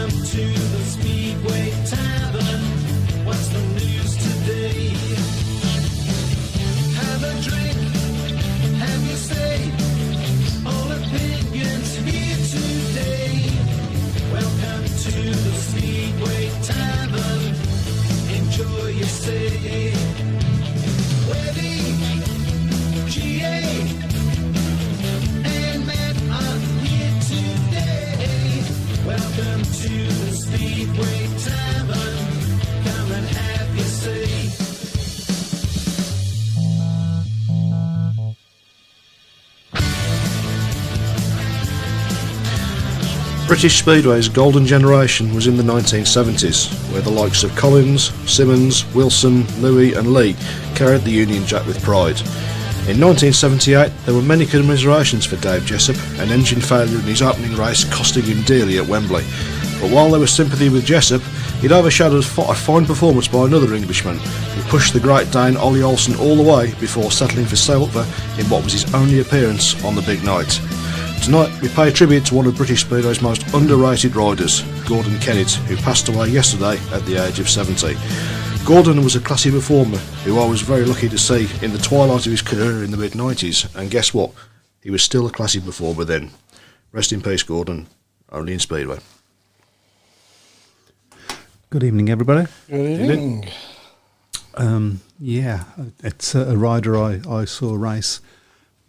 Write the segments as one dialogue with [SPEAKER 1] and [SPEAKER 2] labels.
[SPEAKER 1] Welcome to the Speedway Tavern. What's the news today? Have a drink, have your say. All opinions here today. Welcome to the Speedway Tavern. Enjoy your stay. Webby, GA, and Matt are here today. Welcome to the Speedway Tavern. Come and have your say.
[SPEAKER 2] British Speedway's golden generation was in the 1970s, where the likes of Collins, Simmons, Wilson, Louis and Lee carried the Union Jack with pride. In 1978 there were many commiserations for Dave Jessup, an engine failure in his opening race costing him dearly at Wembley. But while there was sympathy with Jessup, it overshadowed a fine performance by another Englishman who pushed the Great Dane Ollie Olsen all the way before settling for silver in what was his only appearance on the big night. Tonight we pay tribute to one of British Speedway's most underrated riders, Gordon Kennett, who passed away yesterday at the age of 70. Gordon was a classy performer who I was very lucky to see in the twilight of his career in the mid-90s, and guess what? He was still a classy performer then. Rest in peace, Gordon, only in Speedway.
[SPEAKER 3] Good evening, everybody.
[SPEAKER 4] Good evening.
[SPEAKER 3] Yeah, it's a rider I saw race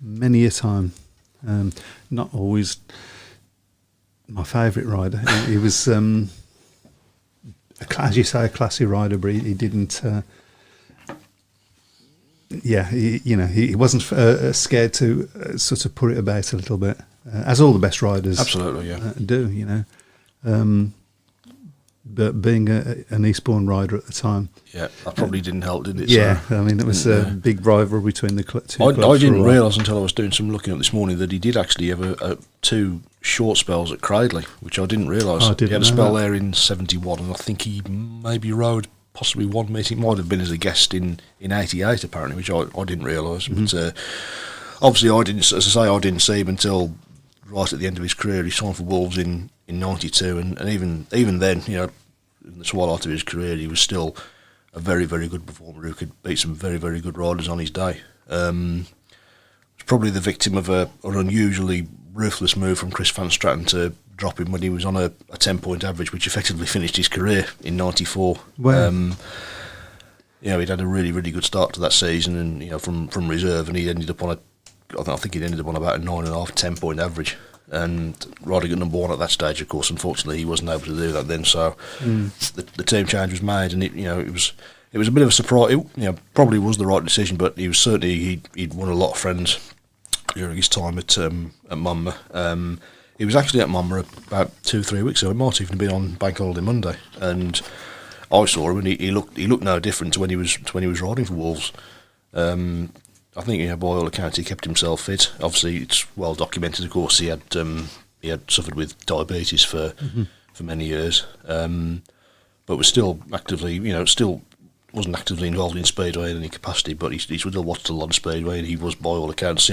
[SPEAKER 3] many a time. Not always my favourite rider. He was, as you say, a classy rider, but he didn't. He wasn't scared to sort of put it about a little bit, as all the best riders
[SPEAKER 2] Absolutely, yeah.
[SPEAKER 3] do. But being an Eastbourne rider at the time,
[SPEAKER 2] Yeah, that probably didn't help, did it?
[SPEAKER 3] Yeah,
[SPEAKER 2] So,
[SPEAKER 3] I mean, it was a big rivalry between the two clubs.
[SPEAKER 2] I didn't realise until I was doing some looking up this morning that he did actually have two short spells at Cradley, which I didn't realise.
[SPEAKER 3] Oh, I didn't
[SPEAKER 2] he had a
[SPEAKER 3] know
[SPEAKER 2] spell
[SPEAKER 3] that.
[SPEAKER 2] there in 71, and I think he maybe rode possibly one meeting. Might have been as a guest in 88, apparently, which I didn't realise. But obviously, I didn't see him until right at the end of his career. He signed for Wolves in 92, and even then, in the twilight of his career, he was still a very, very good performer who could beat some very, very good riders on his day. Was probably the victim of an unusually ruthless move from Chris Van Stratton to drop him when he was on a 10-point average, which effectively finished his career in 94.
[SPEAKER 3] Wow.
[SPEAKER 2] He'd had a really, really good start to that season, and from reserve, and he ended up on I think he'd ended up on about a 9.5, 10-point average. And riding at number one at that stage, of course, unfortunately, he wasn't able to do that then. So the team change was made, and it was a bit of a surprise. It probably was the right decision, but he was certainly he'd won a lot of friends during his time at Monmouth. He was actually at Monmouth about 2-3 weeks ago. He might even have been on Bank Holiday Monday, and I saw him, and he looked no different to when he was riding for Wolves. I think, by all accounts, he kept himself fit. Obviously, it's well documented. Of course, he had suffered with diabetes for many years, but was still actively, still wasn't actively involved in Speedway in any capacity. But he still watched a lot of Speedway, and he was, by all accounts,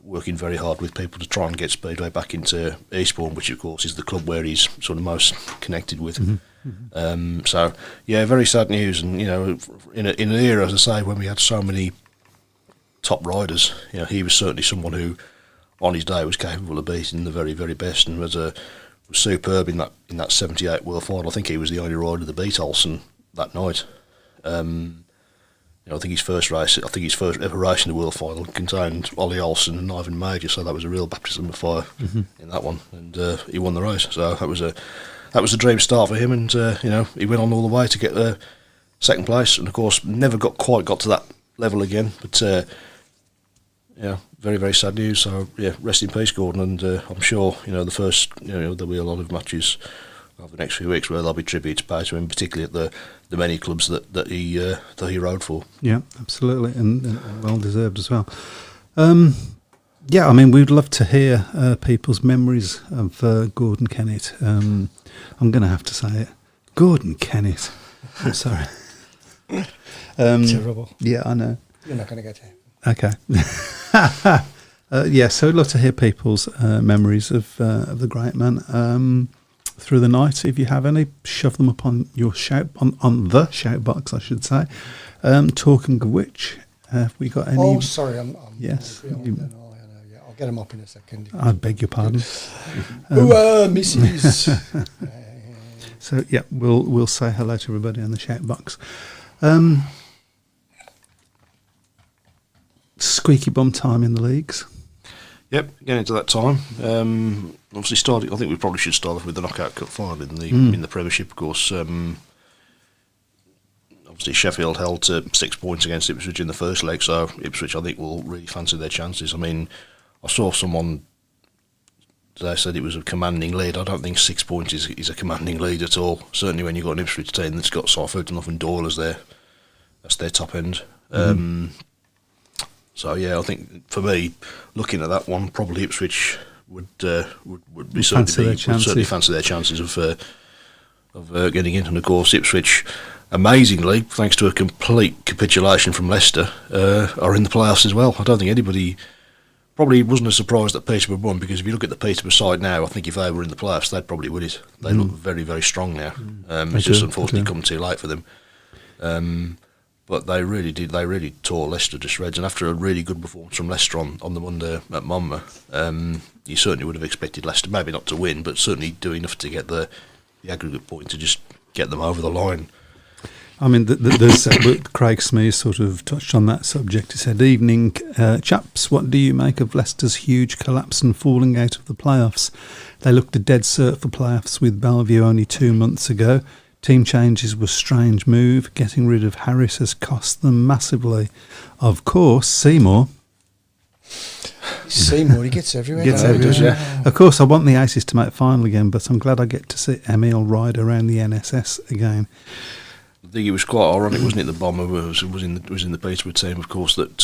[SPEAKER 2] working very hard with people to try and get Speedway back into Eastbourne, which of course is the club where he's sort of most connected with. So, very sad news, and in an era, as I say, when we had so many top riders, he was certainly someone who, on his day, was capable of beating the very, very best, and was superb in that 78 World Final. I think he was the only rider that beat Olsen that night. I think his first ever race in the World Final contained Ollie Olsen and Ivan Major, so that was a real baptism of fire in that one, and he won the race. So that was a dream start for him, and he went on all the way to get the second place, and of course never quite got to that level again, but very, very sad news. So rest in peace, Gordon, and I'm sure the first there'll be a lot of matches over the next few weeks where there'll be tributes paid to him, particularly at the many clubs that he rode for.
[SPEAKER 3] Yeah, absolutely, and well deserved as well. I mean, we'd love to hear people's memories of Gordon Kennett. I'm going to have to say it, Gordon Kennett. I'm sorry.
[SPEAKER 4] Terrible.
[SPEAKER 3] Yeah, I know.
[SPEAKER 4] You're not going to get it.
[SPEAKER 3] Okay. So we'd love to hear people's memories of the great man. through the night. If you have any, shove them up on your on the shout box, I should say. Talking of which, have we got any?
[SPEAKER 4] Oh, sorry, I'm
[SPEAKER 3] Yes,
[SPEAKER 4] I know, yeah, I'll get them up in a second.
[SPEAKER 3] I beg your pardon.
[SPEAKER 4] Mrs.
[SPEAKER 3] So yeah, we'll say hello to everybody on the shout box. Squeaky bum time in the leagues.
[SPEAKER 2] Yep, getting into that time. Obviously, starting. I think we probably should start off with the knockout cup final in the Premiership, of course. Obviously, Sheffield held to 6 points against Ipswich in the first leg, so Ipswich, I think, will really fancy their chances. I mean, I saw someone today said it was a commanding lead. I don't think 6 points is a commanding lead at all. Certainly, when you've got an Ipswich team that's got Southampton and Doyle as that's their top end. So yeah, I think for me, looking at that one, probably Ipswich would certainly fancy their chances of getting in. And of course, Ipswich, amazingly, thanks to a complete capitulation from Leicester, are in the playoffs as well. I don't think anybody probably wasn't as surprised that Peterborough won, because if you look at the Peterborough side now, I think if they were in the playoffs, they'd probably win it. They look very, very strong now. It's just unfortunately come too late for them. But they really did. They really tore Leicester to shreds. And after a really good performance from Leicester on the Monday at Monmouth, you certainly would have expected Leicester, maybe not to win, but certainly do enough to get the aggregate point to just get them over the line.
[SPEAKER 3] I mean, there's Craig Smith sort of touched on that subject. He said, "Evening, chaps. What do you make of Leicester's huge collapse and falling out of the playoffs? They looked a dead cert for playoffs with Bellevue only 2 months ago. Team changes was a strange move. Getting rid of Harris has cost them massively. Of course, Seymour."
[SPEAKER 4] Seymour, he gets everywhere.
[SPEAKER 3] Gets everywhere. Of course, I want the Aces to make final again, but I'm glad I get to see Emil ride around the NSS again.
[SPEAKER 2] I think it was quite ironic, wasn't it? The bomber was in the Peterborough team, of course, that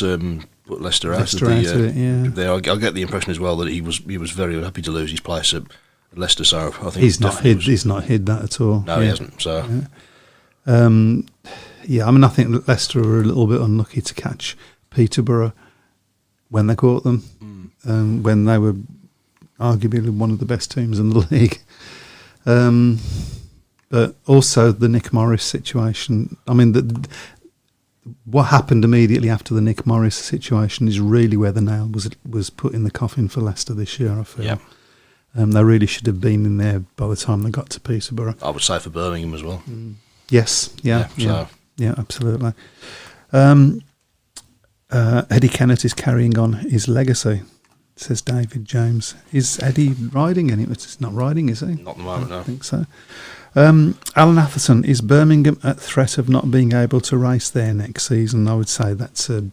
[SPEAKER 2] put Leicester out of it. I get the impression as well that he was very unhappy to lose his place at Leicester. So I think
[SPEAKER 3] he's not hid that at all.
[SPEAKER 2] No, he hasn't. So
[SPEAKER 3] I mean, I think that Leicester were a little bit unlucky to catch Peterborough when they caught them, when they were arguably one of the best teams in the league. But also the Nick Morris situation. I mean, what happened immediately after the Nick Morris situation is really where the nail was put in the coffin for Leicester this year, I feel.
[SPEAKER 2] Yeah.
[SPEAKER 3] They really should have been in there by the time they got to Peterborough.
[SPEAKER 2] I would say for Birmingham as well.
[SPEAKER 3] Yes, yeah, absolutely. Eddie Kennett is carrying on his legacy, says David James. Is Eddie riding any? It's not riding, is he?
[SPEAKER 2] Not at the moment, no.
[SPEAKER 3] I think so. Alan Atherton, is Birmingham at threat of not being able to race there next season? I would say that's a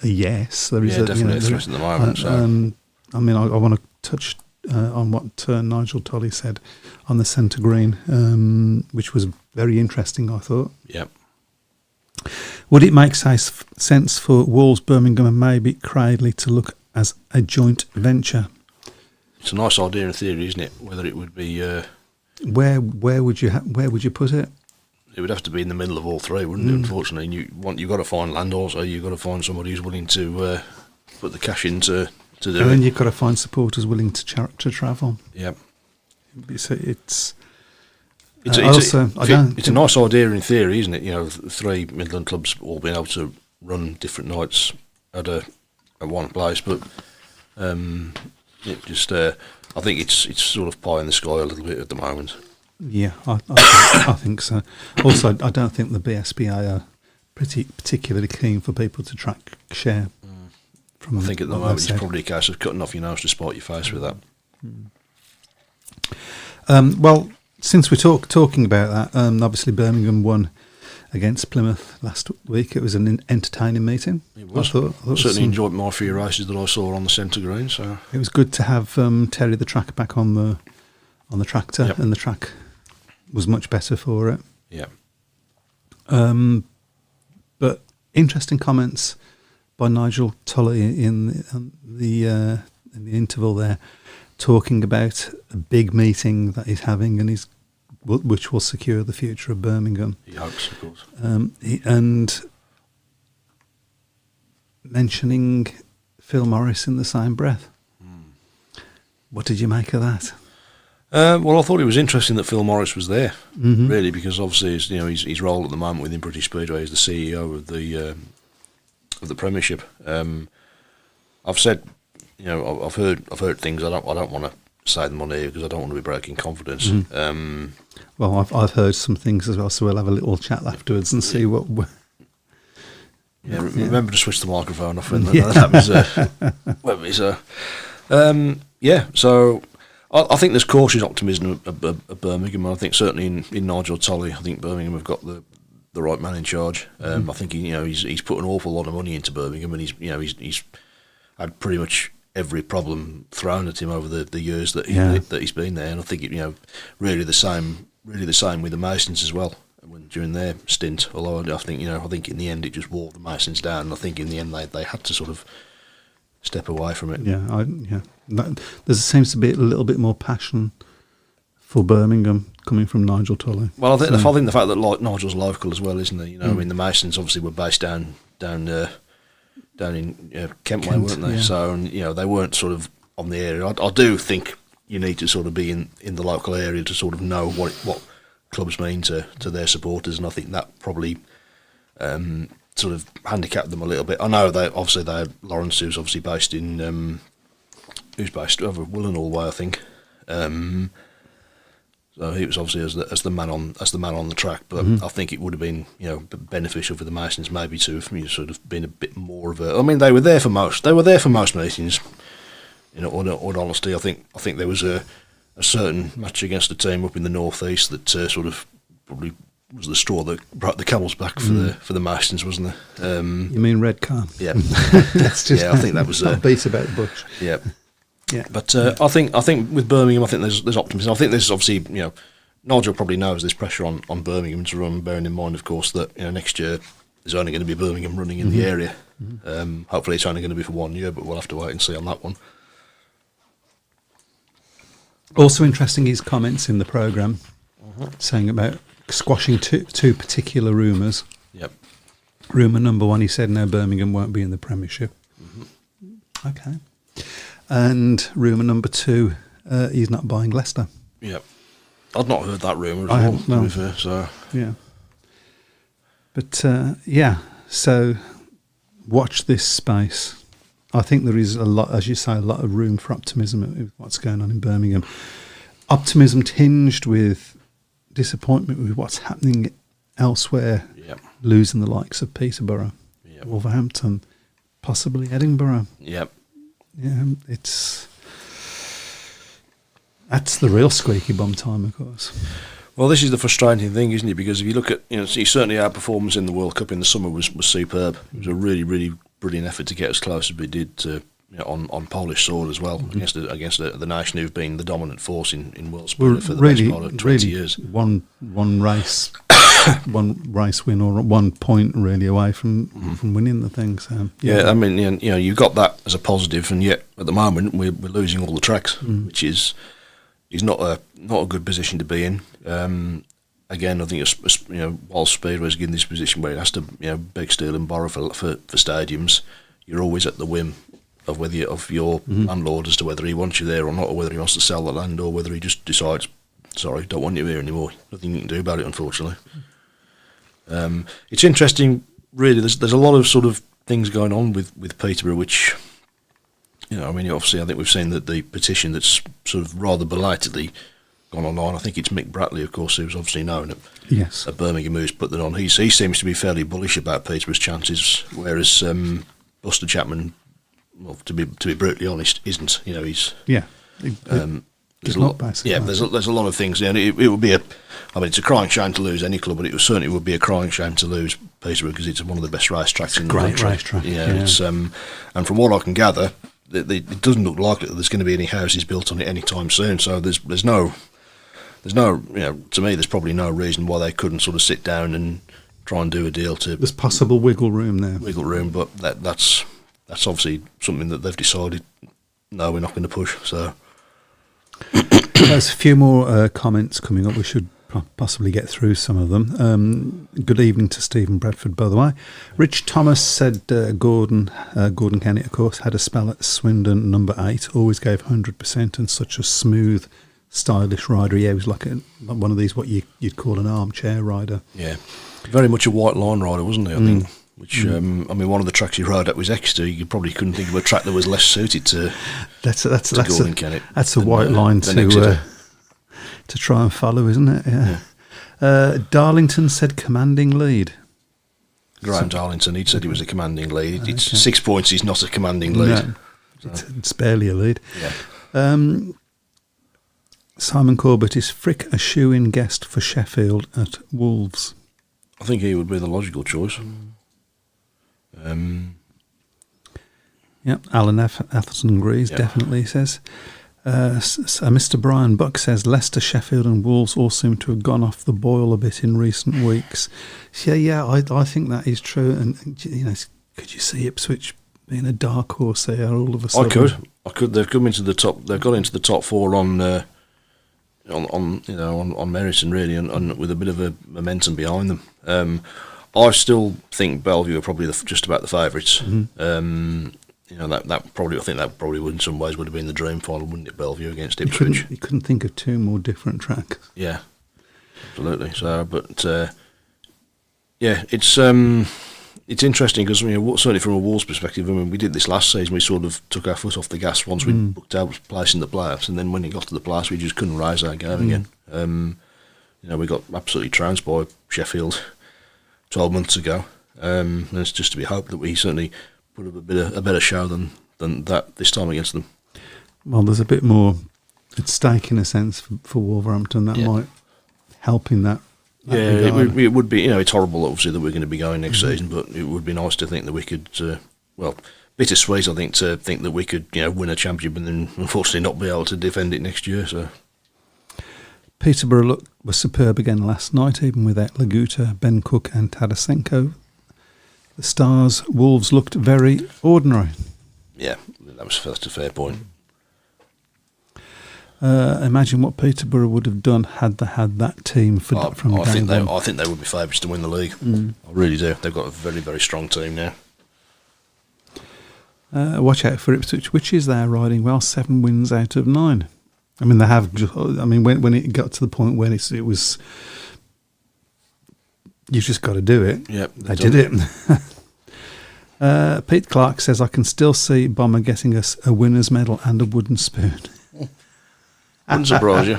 [SPEAKER 3] yes. There is
[SPEAKER 2] definitely a threat at the moment.
[SPEAKER 3] I mean, I want to touch on what Nigel Tolley said on the centre green, which was very interesting, I thought.
[SPEAKER 2] Yep.
[SPEAKER 3] Would it make sense for Wolves, Birmingham and maybe Cradley to look as a joint venture?
[SPEAKER 2] It's a nice idea in theory, isn't it? Whether it would be...
[SPEAKER 3] Where would you put it?
[SPEAKER 2] It would have to be in the middle of all three, wouldn't it? Unfortunately, you've got to find land. Also, you've got to find somebody who's willing to put the cash in to do it.
[SPEAKER 3] And then you've got to find supporters willing to travel.
[SPEAKER 2] Yep.
[SPEAKER 3] It's
[SPEAKER 2] a nice idea in theory, isn't it? You know, three Midland clubs all being able to run different nights at one place, but it just I think it's sort of pie in the sky a little bit at the moment.
[SPEAKER 3] Yeah, I think so. Also, I don't think the BSBA are particularly keen for people to track share.
[SPEAKER 2] I think at the moment it's probably a case of cutting off your nose to spite your face with that.
[SPEAKER 3] Well, since we're talking about that, obviously Birmingham won against Plymouth last week. It was an entertaining meeting.
[SPEAKER 2] It was.
[SPEAKER 3] I thought
[SPEAKER 2] certainly enjoyed my few races that I saw on the centre green. So
[SPEAKER 3] it was good to have Terry the track back on the tractor, and the track was much better for it.
[SPEAKER 2] Yeah.
[SPEAKER 3] But interesting comments by Nigel Tully in the interval there, talking about a big meeting that he's having and which will secure the future of Birmingham.
[SPEAKER 2] He hopes, of course.
[SPEAKER 3] And mentioning Phil Morris in the same breath. What did you make of that?
[SPEAKER 2] Well, I thought it was interesting that Phil Morris was there, really, because obviously, his role at the moment within British Speedway is the CEO of the Premiership. I've said, I've heard things. I don't want to say them on here because I don't want to be breaking confidence.
[SPEAKER 3] Well, I've heard some things as well, so we'll have a little chat afterwards and see what.
[SPEAKER 2] Remember to switch the microphone off when that happens. So I think there's cautious optimism at Birmingham. I think certainly in Nigel Tolley, I think Birmingham have got the right man in charge. I think he's put an awful lot of money into Birmingham, and he's had pretty much every problem thrown at him over the years that he's been there. And I think really the same with the Masons as well. During their stint, although I think in the end it just wore the Masons down. And I think in the end they had to sort of step away from it. There seems
[SPEAKER 3] to be a little bit more passion for Birmingham coming from Nigel Tolley.
[SPEAKER 2] Well, I think the fact that Nigel's local as well, isn't he? I mean, the Masons obviously were based down in Kent Way, weren't they? Yeah. So they weren't sort of on the area. I do think you need to sort of be in the local area to sort of know what clubs mean to their supporters, and I think that probably sort of handicapped them a little bit. I know they had Lawrence, who's obviously based in who's based over Willenhall way, I think. So he was obviously as the man on the track, but I think it would have been beneficial for the Masons maybe to have sort of been a bit more of a. I mean, they were there for most meetings. In all honesty, I think there was a certain match against a team up in the northeast that sort of probably was the straw that brought the camel's back for the Masons, wasn't there?
[SPEAKER 3] You mean Redcar?
[SPEAKER 2] Yeah,
[SPEAKER 3] that's just
[SPEAKER 2] I think that was
[SPEAKER 3] beat about the bush.
[SPEAKER 2] Yeah, But I think with Birmingham, I think there's optimism. I think there's obviously Nigel probably knows there's pressure on Birmingham to run, bearing in mind, of course, that next year there's only going to be Birmingham running in the area. Hopefully, it's only going to be for 1 year, but we'll have to wait and see on that one.
[SPEAKER 3] Also interesting, his comments in the programme saying about squashing two particular rumours.
[SPEAKER 2] Yep.
[SPEAKER 3] Rumour number one, he said, no, Birmingham won't be in the Premiership. Okay. And rumour number two, he's not buying Leicester.
[SPEAKER 2] Yep. I'd not heard that rumour
[SPEAKER 3] I
[SPEAKER 2] at all,
[SPEAKER 3] haven't, no.
[SPEAKER 2] to be fair, so.
[SPEAKER 3] Yeah. But, so watch this space. I think there is a lot, as you say, a lot of room for optimism with what's going on in Birmingham. Optimism tinged with disappointment with what's happening elsewhere.
[SPEAKER 2] Yep.
[SPEAKER 3] Losing the likes of Peterborough, Wolverhampton, possibly Edinburgh.
[SPEAKER 2] Yep.
[SPEAKER 3] Yeah, that's the real squeaky bum time, of course.
[SPEAKER 2] Well, this is the frustrating thing, isn't it? Because if you look at, certainly our performance in the World Cup in the summer was superb. It was a really, really brilliant effort to get as close as we did to, on Polish soil as well, against the nation who've been the dominant force in world sport for the best part of 20 years.
[SPEAKER 3] One race, one race win or 1 point really away from winning the thing. So
[SPEAKER 2] I mean, you've got that as a positive, and yet at the moment we're losing all the tracks, which is not a good position to be in. Again, I think while Speedway's in this position where it has to beg, steal, and borrow for stadiums, you're always at the whim of your landlord as to whether he wants you there or not, or whether he wants to sell the land, or whether he just decides, sorry, don't want you here anymore. Nothing you can do about it, unfortunately. It's interesting, really. There's a lot of sort of things going on with Peterborough, which obviously I think we've seen that the petition that's sort of rather belatedly gone online. I think it's Mick Bratley, of course, who's obviously known at Birmingham, who's put that on. He seems to be fairly bullish about Peterborough's chances, whereas Buster Chapman, well, to be brutally honest, isn't. He's there's a lot. There's a lot of things. It would be it's a crying shame to lose any club, but it certainly would be a crying shame to lose Peterborough because it's one of the best racetracks in the country.
[SPEAKER 3] Great racetrack.
[SPEAKER 2] It's and from what I can gather, it doesn't look likely that there's going to be any houses built on it anytime soon. So there's no, to me, there's probably no reason why they couldn't sort of sit down and try and do a deal to.
[SPEAKER 3] There's possible wiggle room there.
[SPEAKER 2] But that's obviously something that they've decided. No, we're not going to push. So
[SPEAKER 3] there's a few more comments coming up. We should possibly get through some of them. Good evening to Stephen Bradford, by the way. Rich Thomas said Gordon Kennett, of course, had a spell at Swindon number 8. Always gave 100% and such a smooth stylish rider. He was like one of these what you'd call an armchair rider.
[SPEAKER 2] Yeah, very much a white line rider, wasn't he? I think. Which I mean, one of the tracks he rode at was Exeter. You probably couldn't think of a track that was less suited to Gordon Kennett.
[SPEAKER 3] That's a white line to try and follow, isn't it? Yeah. Darlington said commanding lead.
[SPEAKER 2] Graham Darlington, he'd said he was a commanding lead. It's 6 points. He's not a commanding lead.
[SPEAKER 3] No, it's barely a lead.
[SPEAKER 2] Yeah.
[SPEAKER 3] Simon Corbett, is Frick a shoe-in guest for Sheffield at Wolves?
[SPEAKER 2] I think he would be the logical choice.
[SPEAKER 3] Alan Atherton agrees, definitely, he says. So Mr. Brian Buck says Leicester, Sheffield and Wolves all seem to have gone off the boil a bit in recent weeks. I think that is true. And, could you see Ipswich being a dark horse there all of a sudden?
[SPEAKER 2] I could. They've come into the top. They've got into the top four on merit and really, and with a bit of a momentum behind them. I still think Bellevue are probably just about the favourites. Mm-hmm. That probably, I think that probably would in some ways would have been the dream final, wouldn't it? Bellevue against Ipswich.
[SPEAKER 3] You couldn't think of two more different tracks.
[SPEAKER 2] Yeah, absolutely. So, but it's interesting because certainly from a Wolves perspective, I mean, we did this last season. We sort of took our foot off the gas once we booked our place in the playoffs, and then when it got to the playoffs, we just couldn't raise our game again. We got absolutely trounced by Sheffield 12 months ago, and it's just to be hoped that we certainly put up a better show than that this time against them.
[SPEAKER 3] Well, there's a bit more at stake in a sense for Wolverhampton that might help in that.
[SPEAKER 2] It would be. It's horrible, obviously, that we're going to be going next season, but it would be nice to think that we could. Bittersweet, I think, to think that we could, win a championship and then unfortunately not be able to defend it next year. So.
[SPEAKER 3] Peterborough was superb again last night, even without Laguta, Ben Cook and Tarasenko. The Stars, Wolves looked very ordinary.
[SPEAKER 2] Yeah, that's a fair point.
[SPEAKER 3] Imagine what Peterborough would have done had they had that team from day one.
[SPEAKER 2] I think they would be favourites to win the league. I really do. They've got a very, very strong team now.
[SPEAKER 3] Watch out for Ipswich, which is they're riding well, 7 wins out of 9. I mean, they have. I mean, when it got to the point when it was, you just got to do it.
[SPEAKER 2] Yep,
[SPEAKER 3] they did it. Pete Clark says, I can still see Bomber getting us a winner's medal and a wooden spoon.
[SPEAKER 2] Wouldn't surprise you.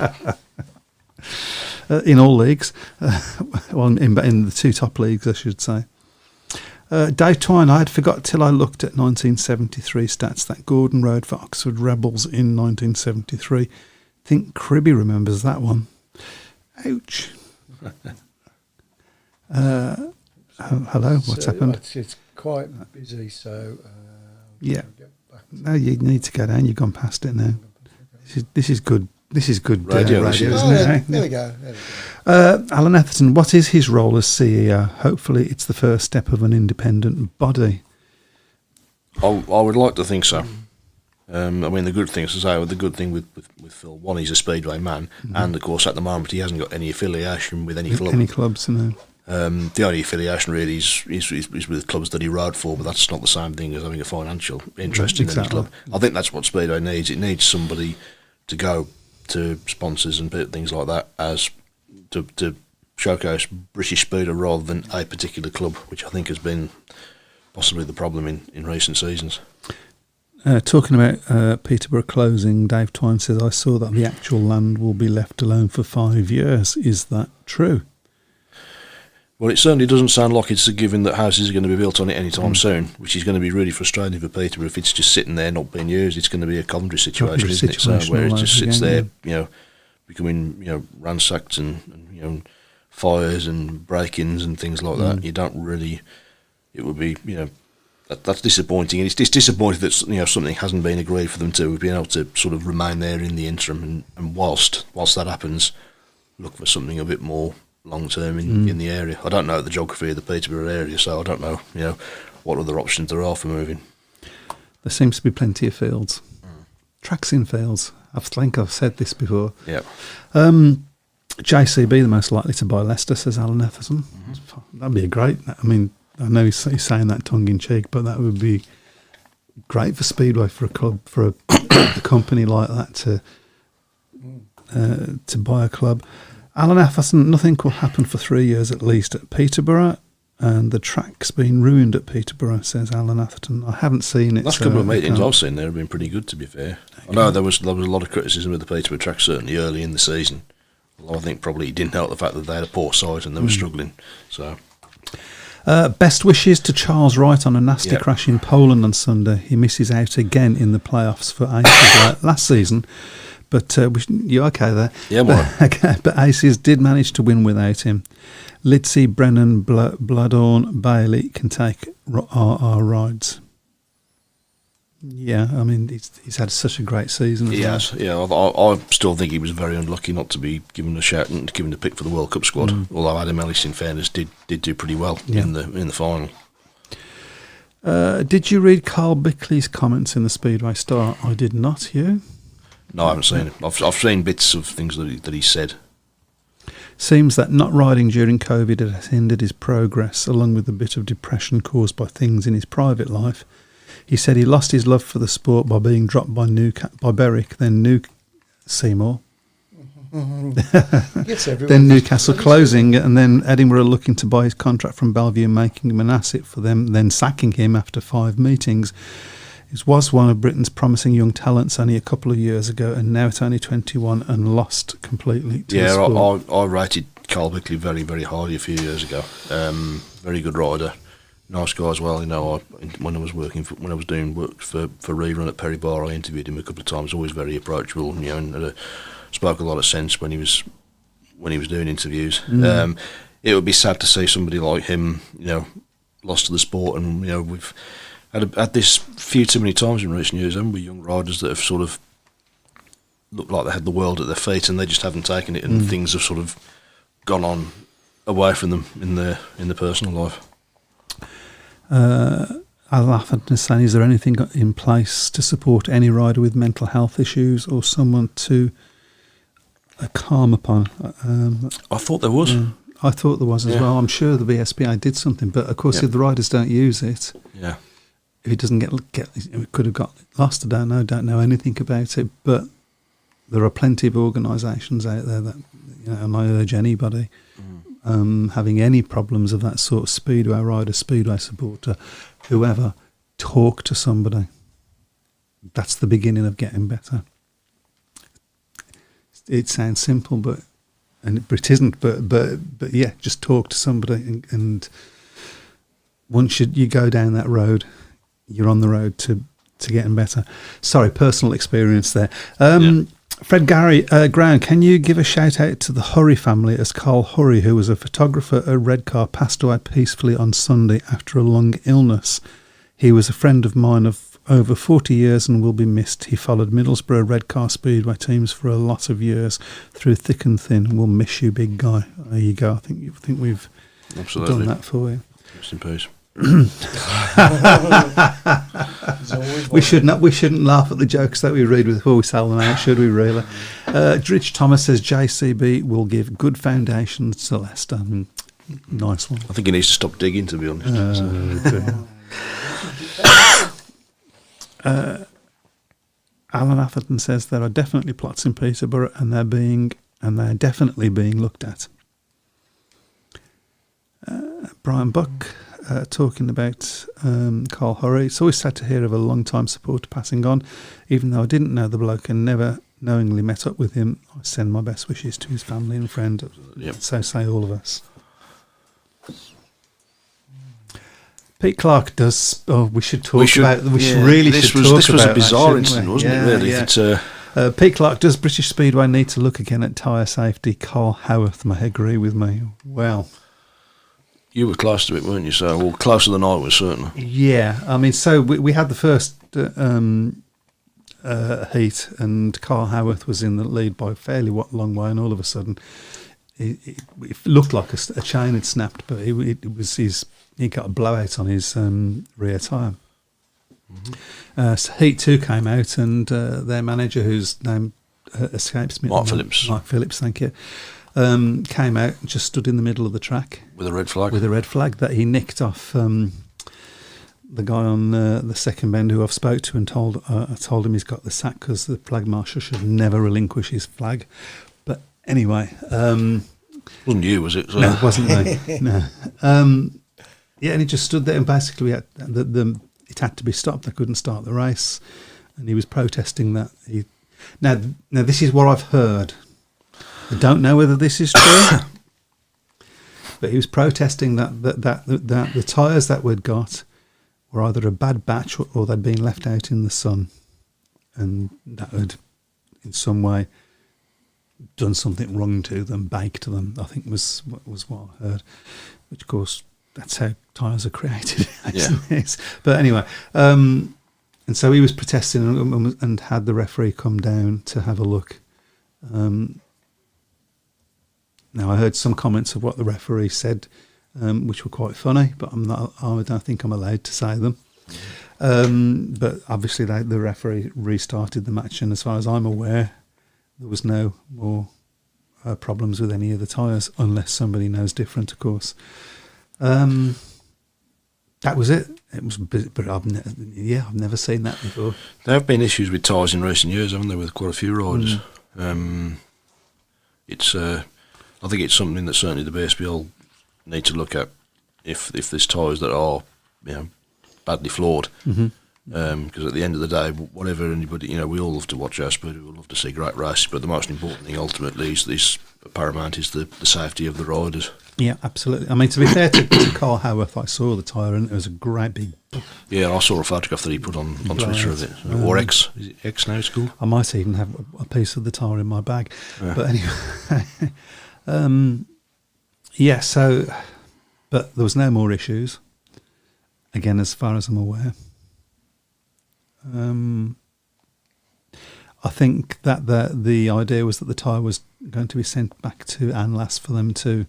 [SPEAKER 3] In all leagues, in the 2 top leagues, I should say. Dave Twine, I had forgot till I looked at 1973 stats that Gordon rode for Oxford Rebels in 1973. Think Cribby remembers that one. Ouch. Hello, what's happened?
[SPEAKER 4] It's quite busy, so...
[SPEAKER 3] yeah. No, you need to go down. You've gone past it now. This is good. This is good radio, isn't it?
[SPEAKER 4] There we go.
[SPEAKER 3] Alan Atherton, what is his role as CEO? Hopefully it's the first step of an independent body.
[SPEAKER 2] I would like to think so. I mean, the good thing, as I say, the good thing with Phil, one, he's a Speedway man, and of course at the moment he hasn't got any affiliation with any club.
[SPEAKER 3] Any clubs, no.
[SPEAKER 2] The only affiliation really is with clubs that he rode for, but that's not the same thing as having a financial interest in any club. I think that's what Speedway needs. It needs somebody to go to sponsors and things like that as to showcase British Speedway rather than a particular club, which I think has been possibly the problem in recent seasons.
[SPEAKER 3] Talking about Peterborough closing, Dave Twine says, I saw that the actual land will be left alone for 5 years. Is that true?
[SPEAKER 2] Well, it certainly doesn't sound like it's a given that houses are going to be built on it anytime soon, which is going to be really frustrating for Peterborough. If it's just sitting there not being used, it's going to be a Coventry situation, isn't it? So where it just sits there, becoming ransacked and fires and break-ins and things like that. You don't really. It would be that's disappointing, and it's disappointing that something hasn't been agreed for them to be able to sort of remain there in the interim, and whilst that happens, look for something a bit more long term in the area. I don't know the geography of the Peterborough area, so I don't know what other options there are for moving.
[SPEAKER 3] There seems to be plenty of fields, tracks in fields. I think I've said this before.
[SPEAKER 2] Yeah.
[SPEAKER 3] JCB the most likely to buy Leicester, says Alan Etherson. That'd be a great. I mean, I know he's saying that tongue in cheek, but that would be great for Speedway, for a club, for a company like that to to buy a club. Alan Atherton, nothing will happen for 3 years at least at Peterborough, and the track's been ruined at Peterborough, says Alan Atherton. I haven't seen it.
[SPEAKER 2] Last couple of meetings I've seen there have been pretty good, to be fair. I know there was a lot of criticism of the Peterborough track, certainly early in the season. Although I think probably it didn't help the fact that they had a poor side and they were struggling. So,
[SPEAKER 3] best wishes to Charles Wright on a nasty crash in Poland on Sunday. He misses out again in the playoffs for Aces like last season. But you okay there?
[SPEAKER 2] Yeah, I'm all right.
[SPEAKER 3] Okay, but Aces did manage to win without him. Lidsey, Brennan, Bloodhorn, Bailey can take our rides. Yeah, I mean, he's had such a great season.
[SPEAKER 2] He has, yeah. I still think he was very unlucky not to be given a shout and given a pick for the World Cup squad. Although Adam Ellis, in fairness, did do pretty well in the final.
[SPEAKER 3] Did you read Carl Bickley's comments in the Speedway Star? I did not. You?
[SPEAKER 2] No, I haven't seen it. I've seen bits of things that he said.
[SPEAKER 3] Seems that not riding during COVID has hindered his progress, along with a bit of depression caused by things in his private life. He said he lost his love for the sport by being dropped by Berwick, then Seymour. Then Newcastle closing, and then Edinburgh looking to buy his contract from Bellevue, making him an asset for them, then sacking him after 5 meetings. He was one of Britain's promising young talents only a couple of years ago, and now it's only 21 and lost completely to the sport.
[SPEAKER 2] I rated Carl Bickley very, very highly a few years ago. Very good rider, nice guy as well. You know, when I was doing work for Rerun at Perry Bar, I interviewed him a couple of times. Always very approachable, you know, and spoke a lot of sense when he was doing interviews. It would be sad to see somebody like him, you know, lost to the sport, and you know we've had this few too many times in recent years, haven't we? Young riders that have sort of looked like they had the world at their feet, and they just haven't taken it, and things have sort of gone on away from them in the personal life.
[SPEAKER 3] I laugh at this saying, is there anything in place to support any rider with mental health issues or someone to calm upon?
[SPEAKER 2] I thought there was.
[SPEAKER 3] I thought there was as well. I'm sure the BSPA did something, but of course if the riders don't use it, if it doesn't it could have got lost. I don't know anything about it, but there are plenty of organisations out there that, you know, and I urge anybody having any problems of that sort, Speedway rider, Speedway supporter, whoever, talk to somebody. That's the beginning of getting better. It sounds simple, but it isn't. But yeah, just talk to somebody, and once you go down that road, you're on the road to getting better. Sorry, personal experience there. Fred Gary Brown, can you give a shout out to the Hurry family, as Carl Hurry, who was a photographer at Redcar, passed away peacefully on Sunday after a long illness. He was a friend of mine of over 40 years and will be missed. He followed Middlesbrough Redcar Speedway teams for a lot of years through thick and thin. We'll miss you, big guy. There you go. I think we've done that for you.
[SPEAKER 2] Rest in peace.
[SPEAKER 3] We shouldn't laugh at the jokes that we read before we sell them out, should we really? Rich Thomas says JCB will give good foundations to Leicester. Nice one.
[SPEAKER 2] I think he needs to stop digging, to be honest.
[SPEAKER 3] Alan Atherton says there are definitely plots in Peterborough, and they're definitely being looked at. Brian Buck talking about Carl Hurry. It's always sad to hear of a long-time supporter passing on. Even though I didn't know the bloke and never knowingly met up with him, I send my best wishes to his family and friend. So say all of us. Pete Clark does. Oh, we should talk about. This
[SPEAKER 2] was a bizarre incident, wasn't it? Really.
[SPEAKER 3] Yeah. Pete Clark, does British Speedway need to look again at tyre safety? Carl Howarth may agree with me. Well,
[SPEAKER 2] you were close to it, weren't you? So, well, closer than I was, certainly.
[SPEAKER 3] Yeah, I mean, so we had the first heat, and Carl Howarth was in the lead by a fairly long way, and all of a sudden, it looked like a chain had snapped, but he got a blowout on his rear tyre. So Heat 2 came out, and their manager, whose name escapes me,
[SPEAKER 2] Mark Phillips,
[SPEAKER 3] thank you, came out and just stood in the middle of the track
[SPEAKER 2] with a red flag.
[SPEAKER 3] That he nicked off the guy on the second bend who I've spoke to and I told him he's got the sack because the flag marshal should never relinquish his flag. But anyway,
[SPEAKER 2] Wasn't you, was it? So.
[SPEAKER 3] no, it wasn't me. No. Yeah, and he just stood there and basically it had to be stopped. They couldn't start the race, and he was protesting that he. Now this is what I've heard. I don't know whether this is true, but he was protesting that the tyres that we'd got were either a bad batch or they'd been left out in the sun, and that had, in some way, done something wrong to them, baked them. I think was what I heard. Which, of course, that's how tyres are created.
[SPEAKER 2] Yeah.
[SPEAKER 3] But anyway, and so he was protesting and had the referee come down to have a look. Now, I heard some comments of what the referee said, which were quite funny, but I don't think I'm allowed to say them. But obviously, the referee restarted the match, and as far as I'm aware, there was no more problems with any of the tyres, unless somebody knows different, of course. That was it. It was, but I've never seen that before.
[SPEAKER 2] There have been issues with tyres in recent years, haven't there, with quite a few riders. I think it's something that certainly the BSBL need to look at if there's tyres that are, badly flawed. Because at the end of the day, whatever anybody, we all love to watch our sport, we all love to see great races, but the most important thing ultimately is paramount is the safety of the riders.
[SPEAKER 3] Yeah, absolutely. I mean, to be fair to Carl Howarth, I saw the tyre and it was a great big...
[SPEAKER 2] Yeah, I saw a photograph that he put on Twitter of it. Or X. Is it X now it's called?
[SPEAKER 3] I might even have a piece of the tyre in my bag. Yeah. But anyway, but there was no more issues, again, as far as I'm aware. I think that the idea was that the tyre was going to be sent back to ANLAS for them to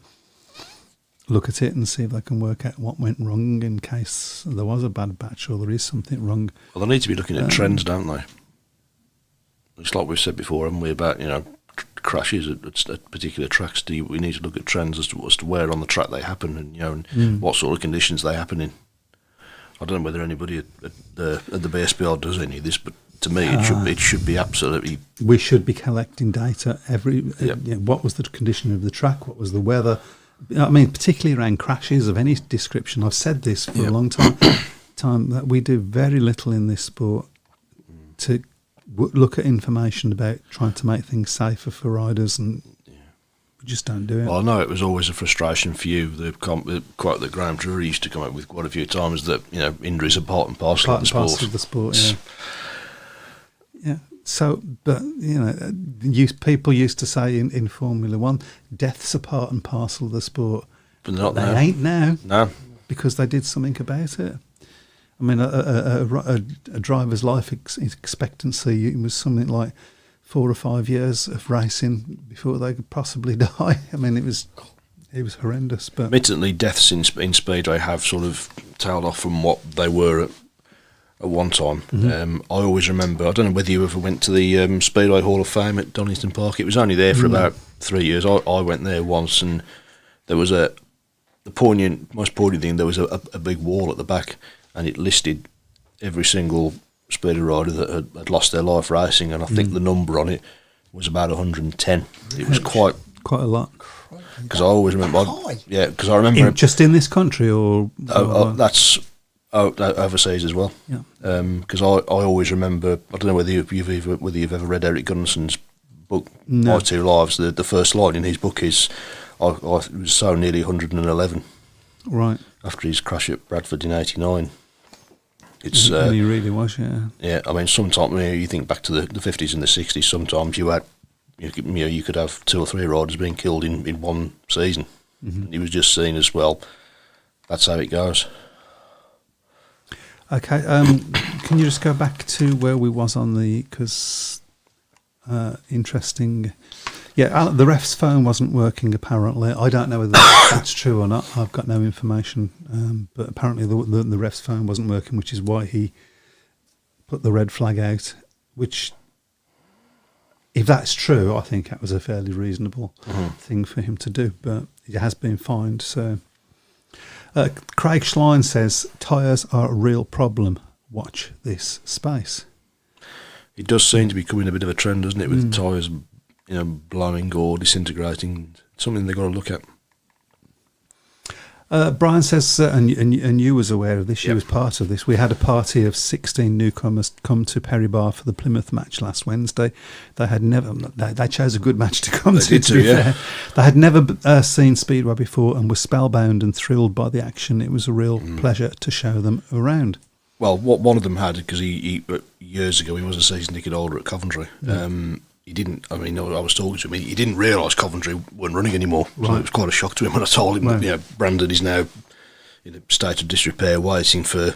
[SPEAKER 3] look at it and see if they can work out what went wrong in case there was a bad batch or there is something wrong.
[SPEAKER 2] Well, they need to be looking at trends, don't they? It's like we've said before, haven't we, about crashes at particular tracks. We need to look at trends as to where on the track they happen and what sort of conditions they happen in. I don't know whether anybody at the BSBR does any of this, but to me it should be absolutely. We
[SPEAKER 3] should be collecting data what was the condition of the track? What was the weather? I mean, particularly around crashes of any description. I've said this for a long time that we do very little in this sport to look at information about trying to make things safer for riders, and we just don't do it.
[SPEAKER 2] Well, I know it was always a frustration for you. The quote that Graham Drury used to come up with quite a few times that injuries are part and parcel of the sport.
[SPEAKER 3] Part of the sport, yeah. So, but people used to say in Formula One, death's a part and parcel of the sport.
[SPEAKER 2] But not
[SPEAKER 3] they
[SPEAKER 2] now.
[SPEAKER 3] Ain't now.
[SPEAKER 2] No,
[SPEAKER 3] because they did something about it. I mean, a driver's life expectancy was something like 4 or 5 years of racing before they could possibly die. I mean, it was horrendous. But
[SPEAKER 2] admittedly, deaths in Speedway have sort of tailed off from what they were at one time. I always remember, I don't know whether you ever went to the Speedway Hall of Fame at Donington Park. It was only there for about 3 years. I went there once, and there was most poignant thing, there was a big wall at the back, and it listed every single Speedway rider that had lost their life racing, and I think the number on it was about 110. It was quite
[SPEAKER 3] a lot.
[SPEAKER 2] Because I always remember, because I remember
[SPEAKER 3] just in this country, or
[SPEAKER 2] that's overseas as well.
[SPEAKER 3] Yeah.
[SPEAKER 2] Because I always remember, I don't know whether you've ever read Eric Gunnarson's book, My Two Lives. The first line in his book is, I was so nearly 111.
[SPEAKER 3] Right.
[SPEAKER 2] After his crash at Bradford in '89. It's
[SPEAKER 3] and he really was, yeah.
[SPEAKER 2] Yeah, I mean, sometimes you think back to the 50s and the 60s. Sometimes you could have 2 or 3 riders being killed in one season. And he was just seen as, well, that's how it goes.
[SPEAKER 3] Okay, can you just go back to where we was on because interesting. Yeah, the ref's phone wasn't working apparently. I don't know whether that's true or not. I've got no information. But apparently the ref's phone wasn't working, which is why he put the red flag out, which, if that's true, I think that was a fairly reasonable thing for him to do. But it has been fined, so Craig Schlein says, tyres are a real problem. Watch this space.
[SPEAKER 2] It does seem to be becoming a bit of a trend, doesn't it, with tyres, blowing or disintegrating. Something they've got to look at.
[SPEAKER 3] Brian says, and you was aware of this, you was part of this, we had a party of 16 newcomers come to Perry Bar for the Plymouth match last Wednesday. They chose a good match to come to be fair. They had never seen Speedway before and were spellbound and thrilled by the action. It was a real pleasure to show them around.
[SPEAKER 2] Well, what one of them had, because he years ago, he was a season ticket holder at Coventry. He didn't, I was talking to him, he didn't realise Coventry weren't running anymore. So it was quite a shock to him when I told him that Brandon is now in a state of disrepair, waiting for,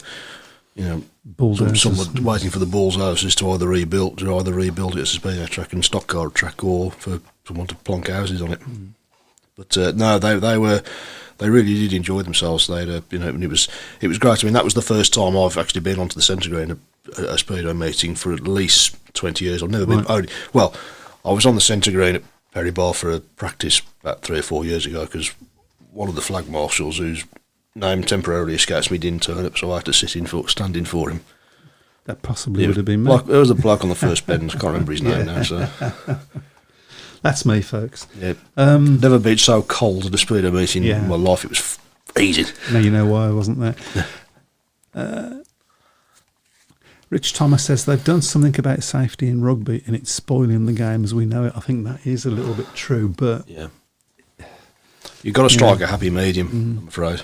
[SPEAKER 2] someone waiting for the bulldozers to either rebuild it as a speedway track and stock car track, or for someone to plonk houses on it. But no, they really did enjoy themselves. And it was great. I mean, that was the first time I've actually been onto the centre green at a speedway meeting for at least 20 years. I've never been. I was on the centre green at Perry Bar for a practice about 3 or 4 years ago, because one of the flag marshals, whose name temporarily escapes me, didn't turn up, so I had to stand in for him.
[SPEAKER 3] That possibly would have been me.
[SPEAKER 2] There was a bloke on the first bend. I can't remember his name now. So.
[SPEAKER 3] That's me, folks.
[SPEAKER 2] Yeah. Never been so cold at a speedway meeting in my life. It was freezing.
[SPEAKER 3] Now you know why I wasn't there. Rich Thomas says they've done something about safety in rugby and it's spoiling the game as we know it. I think that is a little bit true, but
[SPEAKER 2] you've got to strike a happy medium, I'm afraid.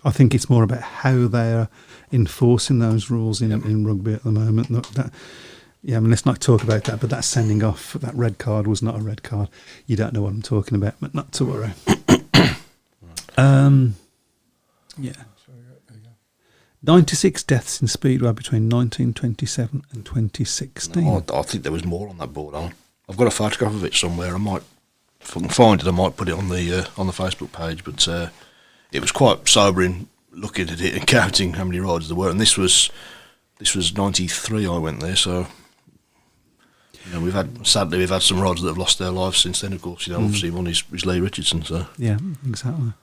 [SPEAKER 3] I think it's more about how they're enforcing those rules in rugby at the moment. Let's not talk about that, but that sending off, that red card was not a red card. You don't know what I'm talking about, but not to worry. Yeah. 96 deaths in Speedway between 1927 and 2016.
[SPEAKER 2] No, I think there was more on that board. I've got a photograph of it somewhere. I might, if I can find it, I might put it on the Facebook page. But it was quite sobering looking at it and counting how many riders there were. And this was 93. I went there, so we've had some riders that have lost their lives since then. Of course, obviously one is Lee Richardson. So
[SPEAKER 3] yeah, exactly.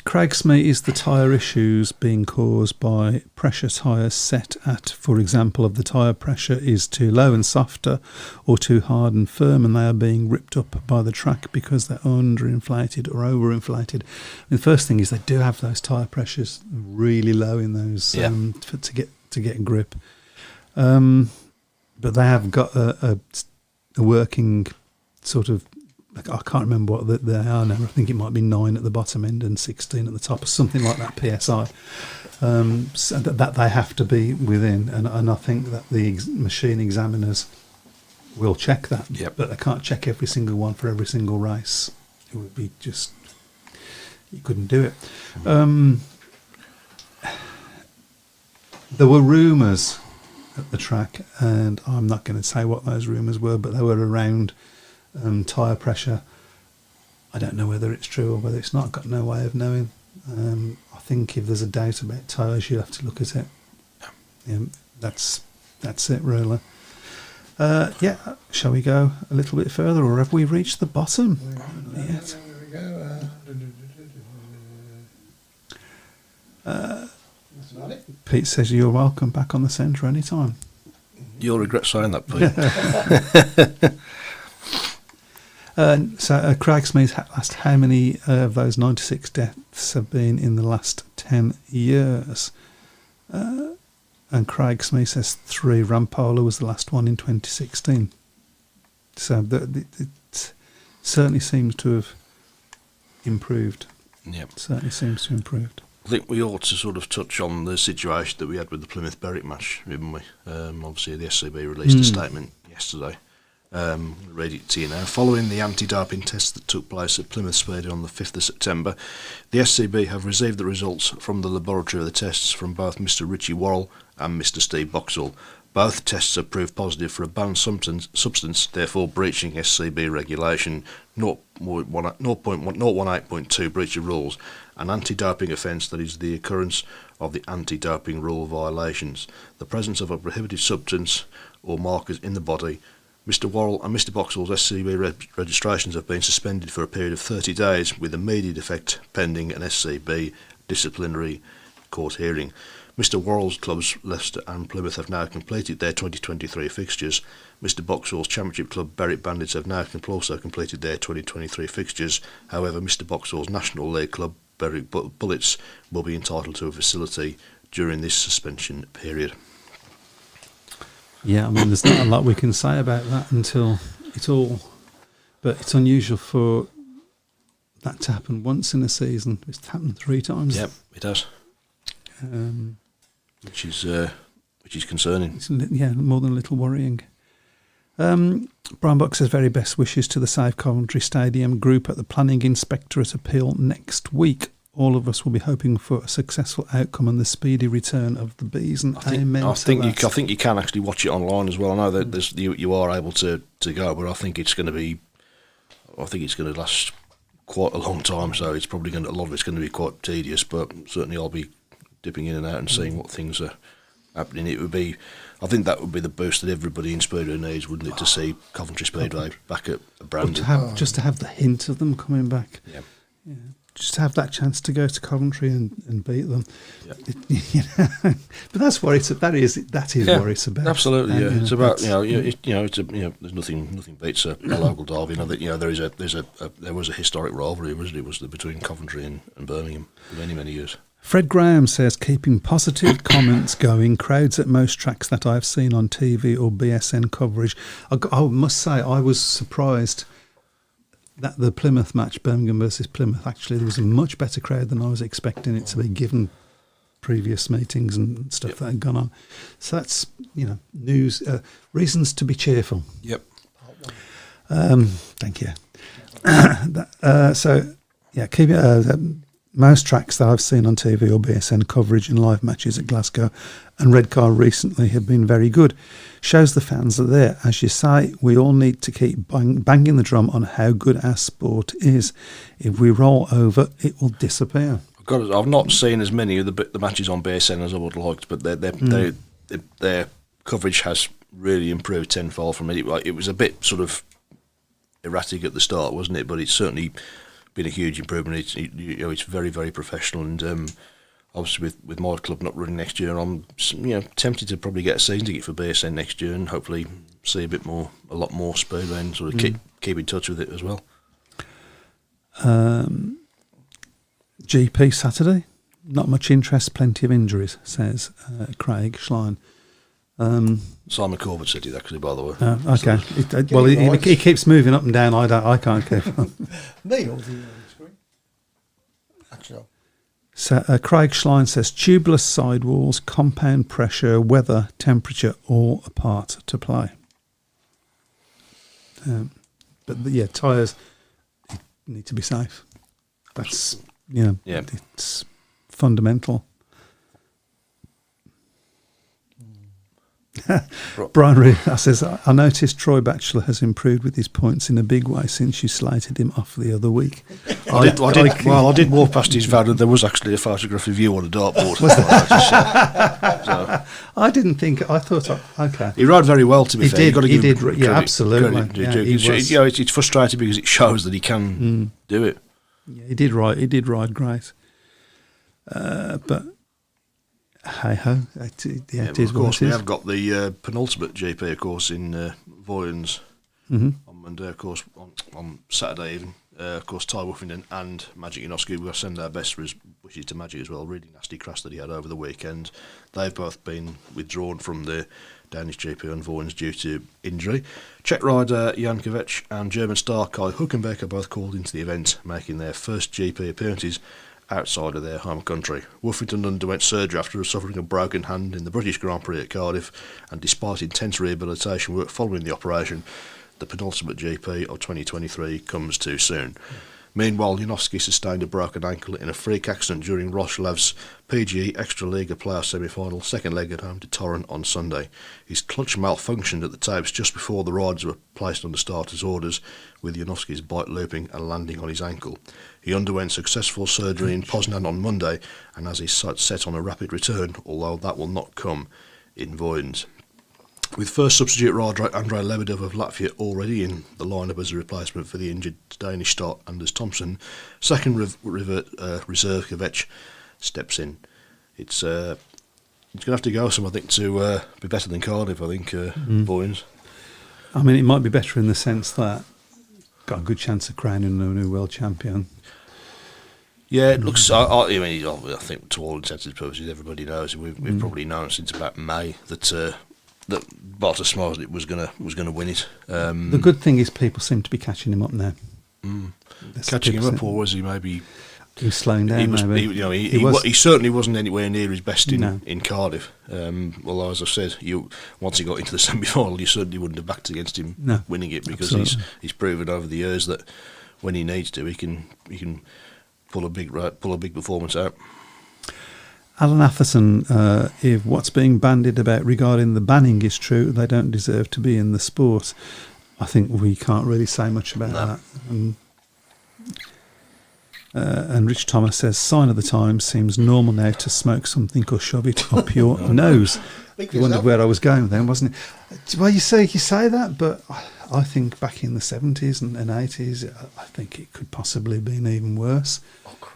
[SPEAKER 3] Craig Smee, is the tyre issues being caused by pressure tyres set at, for example, if the tyre pressure is too low and softer or too hard and firm and they are being ripped up by the track because they're underinflated or overinflated? The first thing is they do have those tyre pressures really low in those to get grip. But they have got a working sort of, I can't remember what they are now. I think it might be 9 at the bottom end and 16 at the top, or something like that, PSI. So that they have to be within, and I think that the machine examiners will check that, but they can't check every single one for every single race. It would be just, you couldn't do it. There were rumours at the track, and I'm not going to say what those rumours were, but they were around tyre pressure. I don't know whether it's true or whether it's not. I've got no way of knowing. I think if there's a doubt about tyres, you'll have to look at it. That's it, really. Shall we go a little bit further, or have we reached the bottom yet?
[SPEAKER 4] There we go. That's about it.
[SPEAKER 3] Pete says you're welcome back on the centre anytime.
[SPEAKER 2] You'll regret saying that, Pete.
[SPEAKER 3] So Craig Smith asked how many of those 96 deaths have been in the last 10 years. And Craig Smith says 3. Rampola was the last one in 2016. So it certainly seems to have improved.
[SPEAKER 2] Yep.
[SPEAKER 3] Certainly seems to have improved.
[SPEAKER 2] I think we ought to sort of touch on the situation that we had with the Plymouth Berwick match, didn't we? Obviously, the SCB released a statement yesterday. Read it to you now. Following the anti-doping tests that took place at Plymouth Speedway on the 5th of September, the SCB have received the results from the laboratory of the tests from both Mr Richie Worrell and Mr Steve Boxall. Both tests have proved positive for a banned substance, therefore breaching SCB regulation 0.18.2 breach of rules, an anti-doping offence that is the occurrence of the anti-doping rule violations, the presence of a prohibited substance or markers in the body, Mr. Worrell and Mr. Boxall's SCB registrations have been suspended for a period of 30 days with immediate effect pending an SCB disciplinary court hearing. Mr. Worrell's clubs Leicester and Plymouth have now completed their 2023 fixtures. Mr. Boxall's Championship club Berwick Bandits have now also completed their 2023 fixtures. However, Mr. Boxall's National League club Berwick Bullets will be entitled to a facility during this suspension period.
[SPEAKER 3] Yeah, I mean, there's not a lot we can say about that until it's all... But it's unusual for that to happen once in a season. It's happened 3 times.
[SPEAKER 2] Yep, it has. Which is concerning.
[SPEAKER 3] It's, more than a little worrying. Brian Buck says very best wishes to the Safe Coventry Stadium group at the Planning Inspectorate appeal next week. All of us will be hoping for a successful outcome and the speedy return of the bees. And
[SPEAKER 2] I think you can actually watch it online as well. I know that you are able to go, but I think it's going to last quite a long time. So it's probably a lot of it's going to be quite tedious. But certainly I'll be dipping in and out and seeing what things are happening. I think that would be the boost that everybody in Speedway needs, wouldn't it, to see Coventry Speedway back at Brandon.
[SPEAKER 3] Just to have the hint of them coming back.
[SPEAKER 2] Yeah.
[SPEAKER 3] Just to have that chance to go to Coventry and beat them.
[SPEAKER 2] Yeah.
[SPEAKER 3] But that's what that is what it's about.
[SPEAKER 2] Absolutely, yeah. It's about there's nothing beats a local derby. There was a historic rivalry, wasn't it? Was between Coventry and Birmingham for many years.
[SPEAKER 3] Fred Graham says, keeping positive comments going, crowds at most tracks that I've seen on TV or BSN coverage. I must say, I was surprised that the Plymouth match, Birmingham versus Plymouth, actually there was a much better crowd than I was expecting it to be, given previous meetings and stuff that had gone on. So that's, news, reasons to be cheerful.
[SPEAKER 2] Yep.
[SPEAKER 3] Thank you. Keep it... most tracks that I've seen on TV or BSN coverage and live matches at Glasgow and Redcar recently have been very good. Shows the fans are there. As you say, we all need to keep banging the drum on how good our sport is. If we roll over, it will disappear.
[SPEAKER 2] I've not seen as many of the matches on BSN as I would have liked, but their coverage has really improved tenfold from it. It was a bit sort of erratic at the start, wasn't it? But it's certainly been a huge improvement. It's very, very professional, and obviously with my club not running next year, I'm tempted to probably get a season ticket for BSN next year and hopefully see a lot more Speedway and sort of keep in touch with it as well. GP Saturday, not much interest, plenty of injuries, says Craig Schlein. Simon Corbett said it actually, by the way.
[SPEAKER 3] Okay. He keeps moving up and down. I can't keep on.
[SPEAKER 4] Me or the screen? Actually.
[SPEAKER 3] So Craig Schlein says tubeless sidewalls, compound pressure, weather, temperature, all a part to play. But tyres need to be safe. That's it's fundamental. Brian Reed says, I noticed Troy Batchelor has improved with his points in a big way since you slated him off the other week.
[SPEAKER 2] I did walk past his van and there was actually a photograph of you on a dartboard.
[SPEAKER 3] I didn't think, I thought, okay.
[SPEAKER 2] He rode very well, to be fair.
[SPEAKER 3] He did, absolutely.
[SPEAKER 2] It's frustrating because it shows that he can do it.
[SPEAKER 3] Yeah, he did ride great. But hey ho, it is what it is.
[SPEAKER 2] We have got the penultimate GP, of course, in Voyens on Monday, of course, on Saturday even. Of course, Ty Woofington and Magic Ionoski. We'll send our best wishes to Magic as well. Really nasty crash that he had over the weekend. They've both been withdrawn from the Danish GP on Voyens due to injury. Czech rider Jan Kovac and German star Kai Hülkenberg are both called into the event, making their first GP appearances outside of their home country. Woofington underwent surgery after suffering a broken hand in the British Grand Prix at Cardiff, and despite intense rehabilitation work following the operation, the penultimate GP of 2023 comes too soon. Meanwhile, Ionoski sustained a broken ankle in a freak accident during Roslav's PGE Extra-Liga playoff semi-final, second leg at home to Torrent on Sunday. His clutch malfunctioned at the tapes just before the riders were placed under starters' orders, with Ionoski's bike looping and landing on his ankle. He underwent successful surgery in Poznan on Monday and has his sights set on a rapid return, although that will not come in Voyens. With first substitute rider Andrei Lebedov of Latvia already in the lineup as a replacement for the injured Danish start Anders Thompson, second reserve Kovac steps in. It's going to have to go some, I think, to be better than Cardiff, I think, Boyens.
[SPEAKER 3] I mean, it might be better in the sense that got a good chance of crowning a new world champion.
[SPEAKER 2] Yeah, it looks. I mean, I think to all intents and purposes, everybody knows. We've probably known since about May that Bartosz Smolnik was gonna win it.
[SPEAKER 3] The good thing is people seem to be catching him up now.
[SPEAKER 2] Catching him up, or was he maybe?
[SPEAKER 3] He was slowing down.
[SPEAKER 2] He certainly wasn't anywhere near his best in Cardiff. Although, as I said, once he got into the semi-final, you certainly wouldn't have backed against him winning it, because he's proven over the years that when he needs to, he can pull a big performance out.
[SPEAKER 3] Alan Atherson, if what's being bandied about regarding the banning is true, they don't deserve to be in the sport. I think we can't really say much about that. And Rich Thomas says, sign of the times, seems normal now to smoke something or shove it up your nose. You wondered where I was going then, wasn't it? Well, you say that, but I think back in the 70s and 80s, I think it could possibly have been even worse.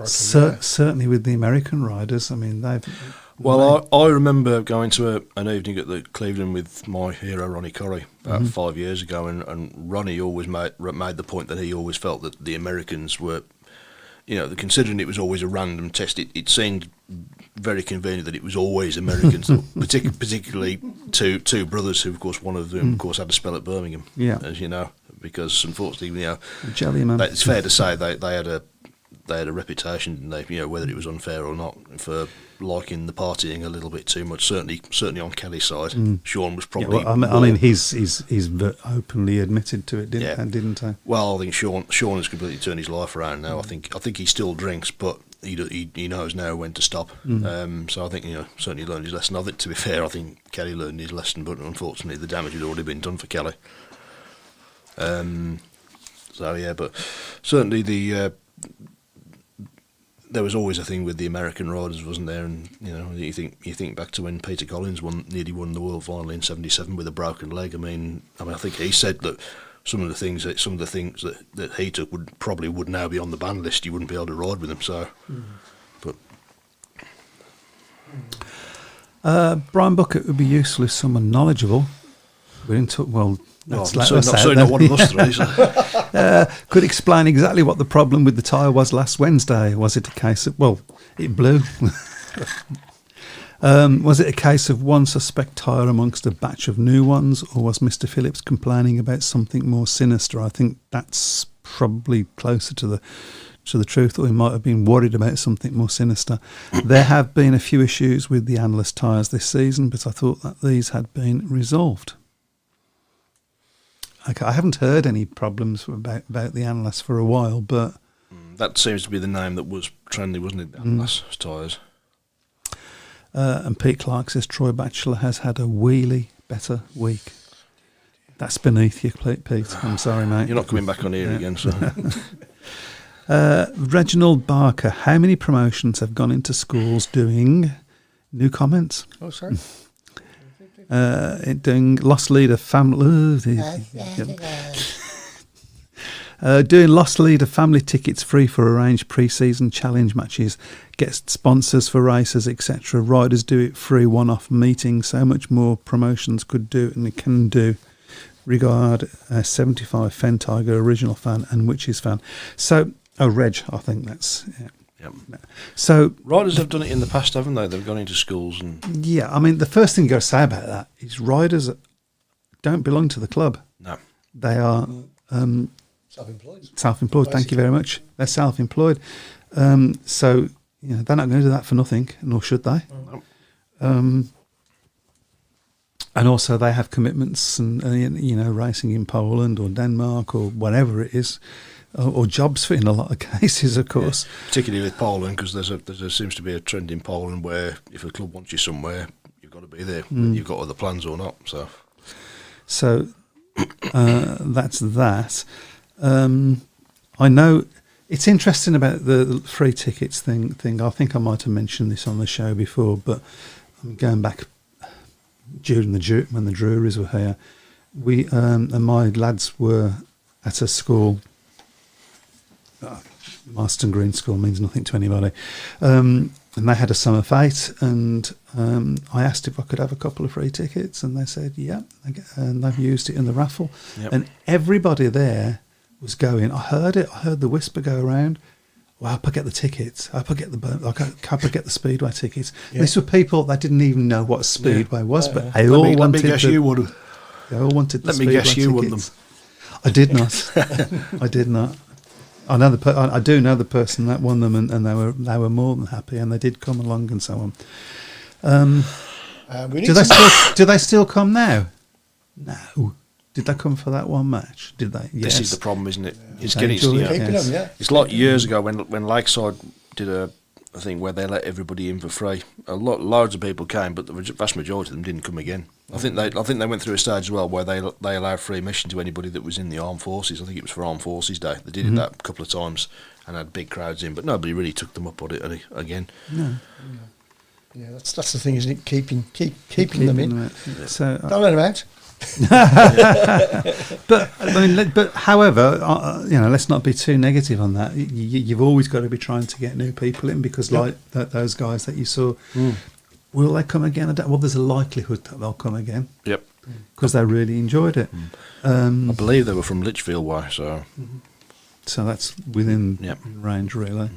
[SPEAKER 3] Certainly with the American riders. I mean, they've...
[SPEAKER 2] Well, I remember going to an evening at the Cleveland with my hero Ronnie Corrie about 5 years ago, and Ronnie always made the point that he always felt that the Americans were... considering it was always a random test, it seemed very convenient that it was always Americans, particularly two brothers who, of course, one of them, of course, had to spell at Birmingham, as you know, because unfortunately,
[SPEAKER 3] Jellyman.
[SPEAKER 2] It's fair to say they had a reputation, didn't they? Whether it was unfair or not, for liking the partying a little bit too much. Certainly on Kelly's side, Sean was probably.
[SPEAKER 3] Yeah, well, I mean, he's openly admitted to it, didn't he?
[SPEAKER 2] Well, I think Sean has completely turned his life around now. I think he still drinks, but he knows now when to stop. So I think certainly learned his lesson. I think, to be fair, I think Kelly learned his lesson, but unfortunately the damage had already been done for Kelly. So yeah, but certainly there was always a thing with the American riders, wasn't there? And you think back to when Peter Collins nearly won the world final in '77 with a broken leg. I mean, I think he said that some of the things that he took would now be on the ban list. You wouldn't be able to ride with them. So, but
[SPEAKER 3] Brian Bucket would be useful if someone knowledgeable. We didn't talk well.
[SPEAKER 2] Not one of us three. So.
[SPEAKER 3] Could explain exactly what the problem with the tyre was last Wednesday. Was it a case of, it blew. Was it a case of one suspect tyre amongst a batch of new ones, or was Mr. Phillips complaining about something more sinister? I think that's probably closer to the truth, or he might have been worried about something more sinister. There have been a few issues with the Analyst tyres this season, but I thought that these had been resolved. Okay, I haven't heard any problems about the Analyst for a while, but...
[SPEAKER 2] That seems to be the name that was trendy, wasn't it, Analyst tyres?
[SPEAKER 3] And Pete Clark says, Troy Batchelor has had a wheelie better week. That's beneath you, Pete. I'm sorry, mate.
[SPEAKER 2] You're not coming back on here again, so...
[SPEAKER 3] Reginald Barker, how many promotions have gone into schools doing... New comments?
[SPEAKER 4] Oh, sorry.
[SPEAKER 3] Doing lost leader family... doing lost leader family tickets free for arranged pre-season challenge matches, get sponsors for races, etc. Riders do it free one-off meetings. So much more promotions could do and it can do. Regard 75 Fen Tiger original fan and Witches fan. So, Reg, I think that's... Yeah.
[SPEAKER 2] Yep.
[SPEAKER 3] So
[SPEAKER 2] riders have done it in the past, haven't they? They've gone into schools and...
[SPEAKER 3] Yeah, I mean, the first thing you got to say about that is riders don't belong to the club.
[SPEAKER 2] No.
[SPEAKER 3] They are...
[SPEAKER 4] Self-employed.
[SPEAKER 3] Self-employed, thank you very much. They're self-employed. So, they're not going to do that for nothing, nor should they.
[SPEAKER 2] No.
[SPEAKER 3] And also they have commitments and, racing in Poland or Denmark or whatever it is, or jobs for in a lot of cases, of course.
[SPEAKER 2] Yeah. Particularly with Poland, because there seems to be a trend in Poland where if a club wants you somewhere, you've got to be there, whether you've got other plans or not. So
[SPEAKER 3] that's that. I know it's interesting about the free tickets thing. I think I might have mentioned this on the show before, but I'm going back when the Druries were here. We and my lads were at a school. Marston Green School means nothing to anybody. And they had a summer fete, and I asked if I could have a couple of free tickets, and they said, yeah, and they've used it in the raffle.
[SPEAKER 2] Yep.
[SPEAKER 3] And everybody there was going, I heard the whisper go around, well, I hope I get the tickets, I hope I get the Speedway tickets.
[SPEAKER 4] Yeah.
[SPEAKER 3] These were people that didn't even know what a Speedway was, but they
[SPEAKER 2] Let
[SPEAKER 3] all
[SPEAKER 2] me
[SPEAKER 3] wanted
[SPEAKER 2] guess you would have.
[SPEAKER 3] They all wanted the
[SPEAKER 2] Let me
[SPEAKER 3] Speedway
[SPEAKER 2] guess you won
[SPEAKER 3] tickets. I did not. I did not. I know I do know the person that won them, and they were more than happy, and they did come along and so on. Do they still come now? No. Did they come for that one match? Did they? Yes.
[SPEAKER 2] This is the problem, isn't it? It's
[SPEAKER 3] They
[SPEAKER 2] getting,
[SPEAKER 3] enjoy
[SPEAKER 2] you
[SPEAKER 3] it,
[SPEAKER 2] know,
[SPEAKER 4] Keeping
[SPEAKER 3] yes.
[SPEAKER 4] them, yeah.
[SPEAKER 2] it's like years ago when Lakeside did a thing where they let everybody in for free. Loads of people came, but the vast majority of them didn't come again. I think they went through a stage as well where they allowed free admission to anybody that was in the armed forces. I think it was for Armed Forces Day. They did it that a couple of times and had big crowds in, but nobody really took them up on it again.
[SPEAKER 3] No.
[SPEAKER 4] Yeah, that's the thing, isn't it? Keeping them in.
[SPEAKER 3] So,
[SPEAKER 4] Don't let them out.
[SPEAKER 3] but however, let's not be too negative on that. You've always got to be trying to get new people in, because like those guys that you saw, will they come again? Well, there's a likelihood that they'll come again.
[SPEAKER 2] Yep.
[SPEAKER 3] Because they really enjoyed it.
[SPEAKER 2] I believe they were from Lichfield way,
[SPEAKER 3] So that's within
[SPEAKER 2] Yep.
[SPEAKER 3] range, really.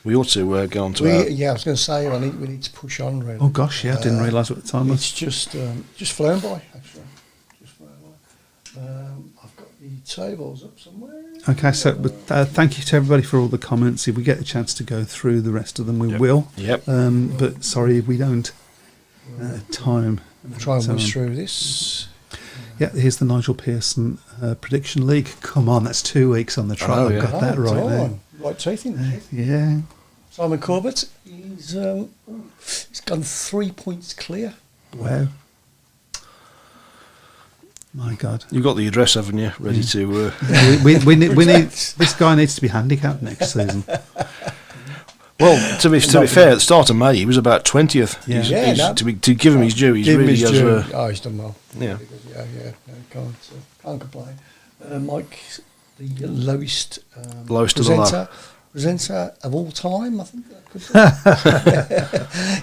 [SPEAKER 2] we ought to go on to our...
[SPEAKER 4] I was going to say, we need to push on, really.
[SPEAKER 3] Oh gosh, yeah, I didn't realise what the time was.
[SPEAKER 4] It's just flown by, actually. Just flown by. I've got the tables up somewhere.
[SPEAKER 3] Okay, so thank you to everybody for all the comments. If we get a chance to go through the rest of them, we will.
[SPEAKER 2] Yep.
[SPEAKER 3] But sorry if we don't. Time.
[SPEAKER 4] We'll try and
[SPEAKER 3] So,
[SPEAKER 4] whiz through this.
[SPEAKER 3] Yeah, here's the Nigel Pearson Prediction League. Come on, that's 2 weeks on the trot.
[SPEAKER 2] Oh,
[SPEAKER 3] I've
[SPEAKER 2] yeah.
[SPEAKER 3] got that right there.
[SPEAKER 4] Right teeth in there.
[SPEAKER 3] Yeah.
[SPEAKER 4] Simon Corbett, he's gone 3 points clear.
[SPEAKER 3] Wow. My God.
[SPEAKER 2] You've got the address, haven't you? Ready to...
[SPEAKER 3] We need this guy needs to be handicapped next season.
[SPEAKER 2] Well, to be fair, at the start of May, he was about 20th.
[SPEAKER 3] Yeah.
[SPEAKER 2] To give him his due, he's
[SPEAKER 4] Give him
[SPEAKER 2] really
[SPEAKER 4] his
[SPEAKER 2] has...
[SPEAKER 4] due. He's done well.
[SPEAKER 2] Yeah.
[SPEAKER 4] Yeah. No, can't complain. Mike, the lowest
[SPEAKER 2] Lowest of the low.
[SPEAKER 4] presenter of all time, I think that could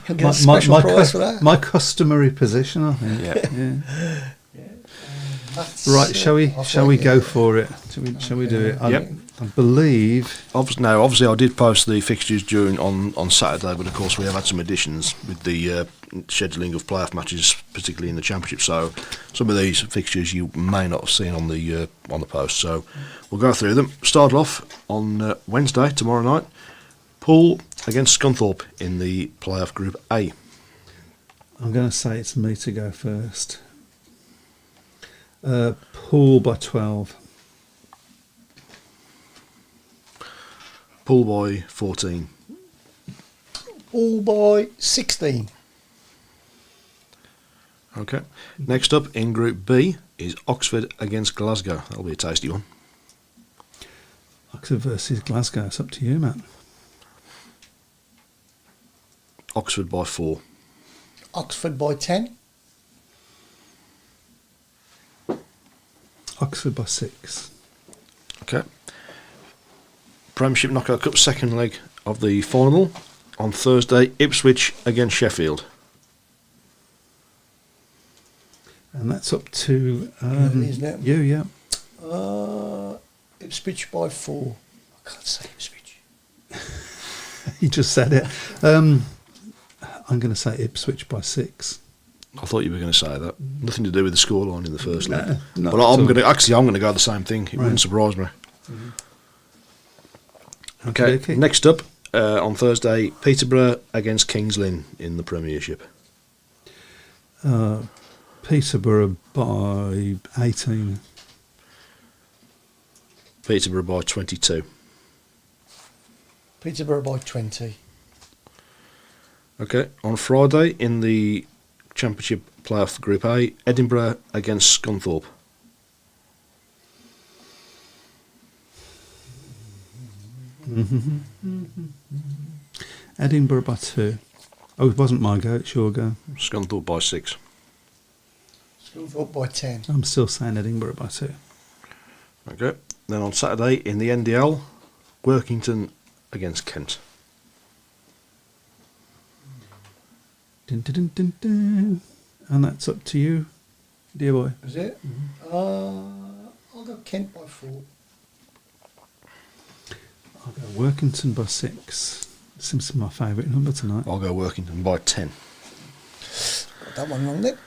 [SPEAKER 4] be. He'll get a special prize for that.
[SPEAKER 3] My customary position, I think.
[SPEAKER 2] Yeah.
[SPEAKER 4] That's,
[SPEAKER 3] Right, shall we go for it? Shall we do it?
[SPEAKER 2] Yep.
[SPEAKER 3] I believe.
[SPEAKER 2] Obviously, I did post the fixtures on Saturday, but of course we have had some additions with the scheduling of playoff matches, particularly in the Championship. So some of these fixtures you may not have seen on the post. So we'll go through them. Start off on Wednesday, tomorrow night. Poole against Scunthorpe in the playoff Group A.
[SPEAKER 3] I'm going to say it's me to go first. Poole by 12.
[SPEAKER 2] Poole by 14.
[SPEAKER 4] All by 16.
[SPEAKER 2] Okay. Next up in Group B is Oxford against Glasgow. That'll be a tasty one.
[SPEAKER 3] Oxford versus Glasgow. It's up to you, Matt.
[SPEAKER 2] Oxford by 4.
[SPEAKER 4] Oxford by 10.
[SPEAKER 3] Oxford by 6.
[SPEAKER 2] Okay. Premiership Knockout Cup second leg of the final on Thursday. Ipswich against Sheffield.
[SPEAKER 3] And that's up to
[SPEAKER 4] Isn't it?
[SPEAKER 3] you, yeah.
[SPEAKER 4] Ipswich by 4. I can't say Ipswich.
[SPEAKER 3] You just said it. I'm going to say Ipswich by 6.
[SPEAKER 2] I thought you were going to say that. Nothing to do with the scoreline in the first leg.
[SPEAKER 3] not
[SPEAKER 2] But
[SPEAKER 3] at
[SPEAKER 2] I'm
[SPEAKER 3] all.
[SPEAKER 2] going to go the same thing. It wouldn't surprise me. Okay.
[SPEAKER 3] Okay.
[SPEAKER 2] Next up on Thursday, Peterborough against Kings Lynn in the Premiership.
[SPEAKER 3] Peterborough by 18.
[SPEAKER 2] Peterborough by 22.
[SPEAKER 4] Peterborough by 20.
[SPEAKER 2] Okay. On Friday in the Championship playoff Group A, Edinburgh against Scunthorpe.
[SPEAKER 3] Edinburgh by 2. Oh, it wasn't my go, it's your go.
[SPEAKER 2] Scunthorpe by 6.
[SPEAKER 4] Scunthorpe by 10.
[SPEAKER 3] I'm still saying Edinburgh by 2.
[SPEAKER 2] Okay. Then on Saturday in the NDL, Workington against Kent.
[SPEAKER 3] Dun, dun, dun, dun, dun. And that's up to you, dear boy.
[SPEAKER 4] Is it? I'll go Kent by 4.
[SPEAKER 3] I'll go Workington by 6. Seems to be my favourite number tonight.
[SPEAKER 2] I'll go Workington by 10.
[SPEAKER 4] Got that one wrong then.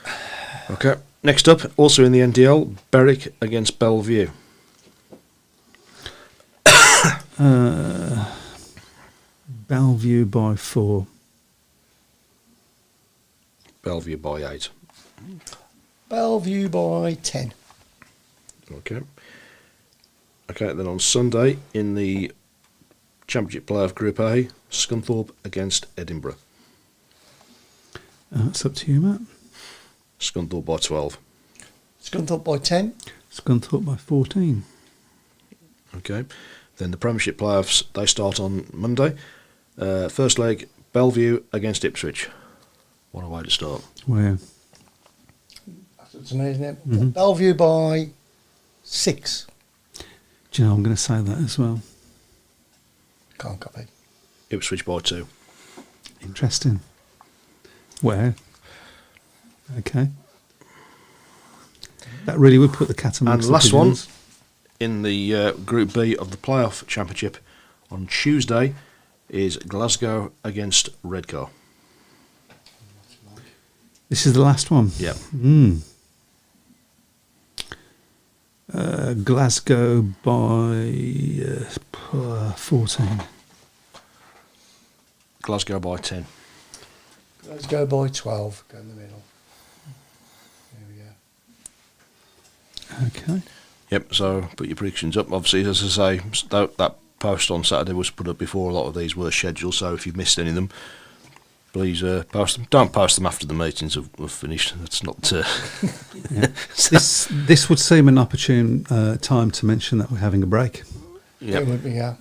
[SPEAKER 2] Okay. Next up, also in the NDL, Berwick against Bellevue.
[SPEAKER 3] Bellevue by 4.
[SPEAKER 2] Bellevue by 8.
[SPEAKER 4] Bellevue by 10.
[SPEAKER 2] Okay. Okay, then on Sunday in the Championship Playoff Group A, Scunthorpe against Edinburgh.
[SPEAKER 3] It's up to you, Matt.
[SPEAKER 2] Scunthorpe by 12.
[SPEAKER 4] Scunthorpe by 10.
[SPEAKER 3] Scunthorpe by 14.
[SPEAKER 2] Okay. Then the Premiership Playoffs, they start on Monday. First leg, Bellevue against Ipswich. What a way to start.
[SPEAKER 3] Where?
[SPEAKER 4] That's up to me, isn't it?
[SPEAKER 3] Mhm.
[SPEAKER 4] Bellevue by 6.
[SPEAKER 3] Do you know, I'm going to say that as well.
[SPEAKER 4] Can't copy.
[SPEAKER 2] Ipswich by 2.
[SPEAKER 3] Interesting. Where? Okay. That really would put the cat
[SPEAKER 2] And
[SPEAKER 3] amongst
[SPEAKER 2] the
[SPEAKER 3] the
[SPEAKER 2] last one,
[SPEAKER 3] pigeons.
[SPEAKER 2] in the Group B of the Playoff Championship on Tuesday, is Glasgow against Redcar.
[SPEAKER 3] This is the last one.
[SPEAKER 2] Yep.
[SPEAKER 3] Glasgow by 14.
[SPEAKER 2] Glasgow by 10.
[SPEAKER 4] Let's go by 12. Go in the middle. There we go.
[SPEAKER 3] Okay.
[SPEAKER 2] Yep, so put your predictions up. Obviously, as I say, that post on Saturday was put up before a lot of these were scheduled, so if you've missed any of them, please post them. Don't post them after the meetings have finished. That's not...
[SPEAKER 3] Yeah. This would seem an opportune time to mention that we're having a break.
[SPEAKER 2] Yep.
[SPEAKER 4] It would be, yeah.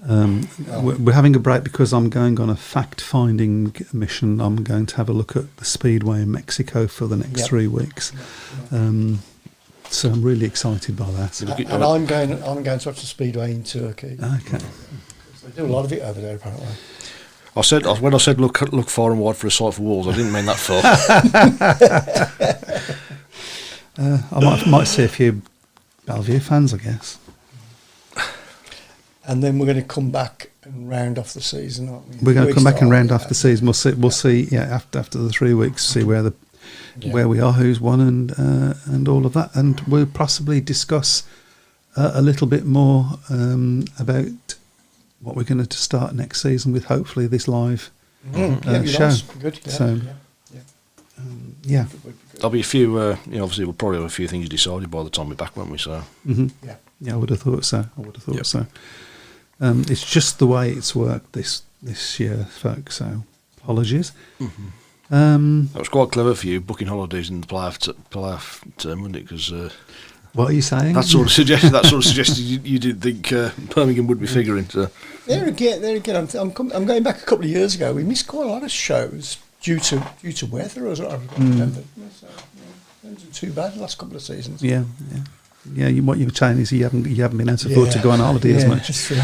[SPEAKER 3] We're having a break because I'm going on a fact-finding mission. I'm going to have a look at the Speedway in Mexico for the next
[SPEAKER 4] Yep.
[SPEAKER 3] 3 weeks. So I'm really excited by that.
[SPEAKER 4] And I'm going to watch the Speedway in Turkey.
[SPEAKER 3] Okay.
[SPEAKER 4] They do a lot of it over there, apparently.
[SPEAKER 2] When I said look far and wide for a sight for walls, I didn't mean that far.
[SPEAKER 3] I might see a few Bellevue fans, I guess.
[SPEAKER 4] And then we're going to come back and round off the season, aren't we?
[SPEAKER 3] We're going to come back and round
[SPEAKER 4] off
[SPEAKER 3] off the season. We'll see. Yeah, after the 3 weeks, see where we are, who's won, and all of that, and we'll possibly discuss a little bit more about what we're going to start next season with. Hopefully, this live show.
[SPEAKER 4] Nice. Good. Yeah.
[SPEAKER 3] So, yeah.
[SPEAKER 2] There'll be a few. Obviously, we'll probably have a few things decided by the time we're back, won't we? So,
[SPEAKER 3] Yeah, I would have thought so. So. It's just the way it's worked this year, folks. So, apologies.
[SPEAKER 2] that was quite clever for you, booking holidays in the playoff term, wasn't it? Because
[SPEAKER 3] What are you saying?
[SPEAKER 2] that sort of suggested you didn't think Birmingham would be figuring. So.
[SPEAKER 4] There again. I'm going back a couple of years ago. We missed quite a lot of shows due to weather, as I remember. So, it wasn't too bad the last couple of seasons.
[SPEAKER 3] Yeah. What you're saying is you haven't been able to afford to go on holiday as much.
[SPEAKER 4] That's true.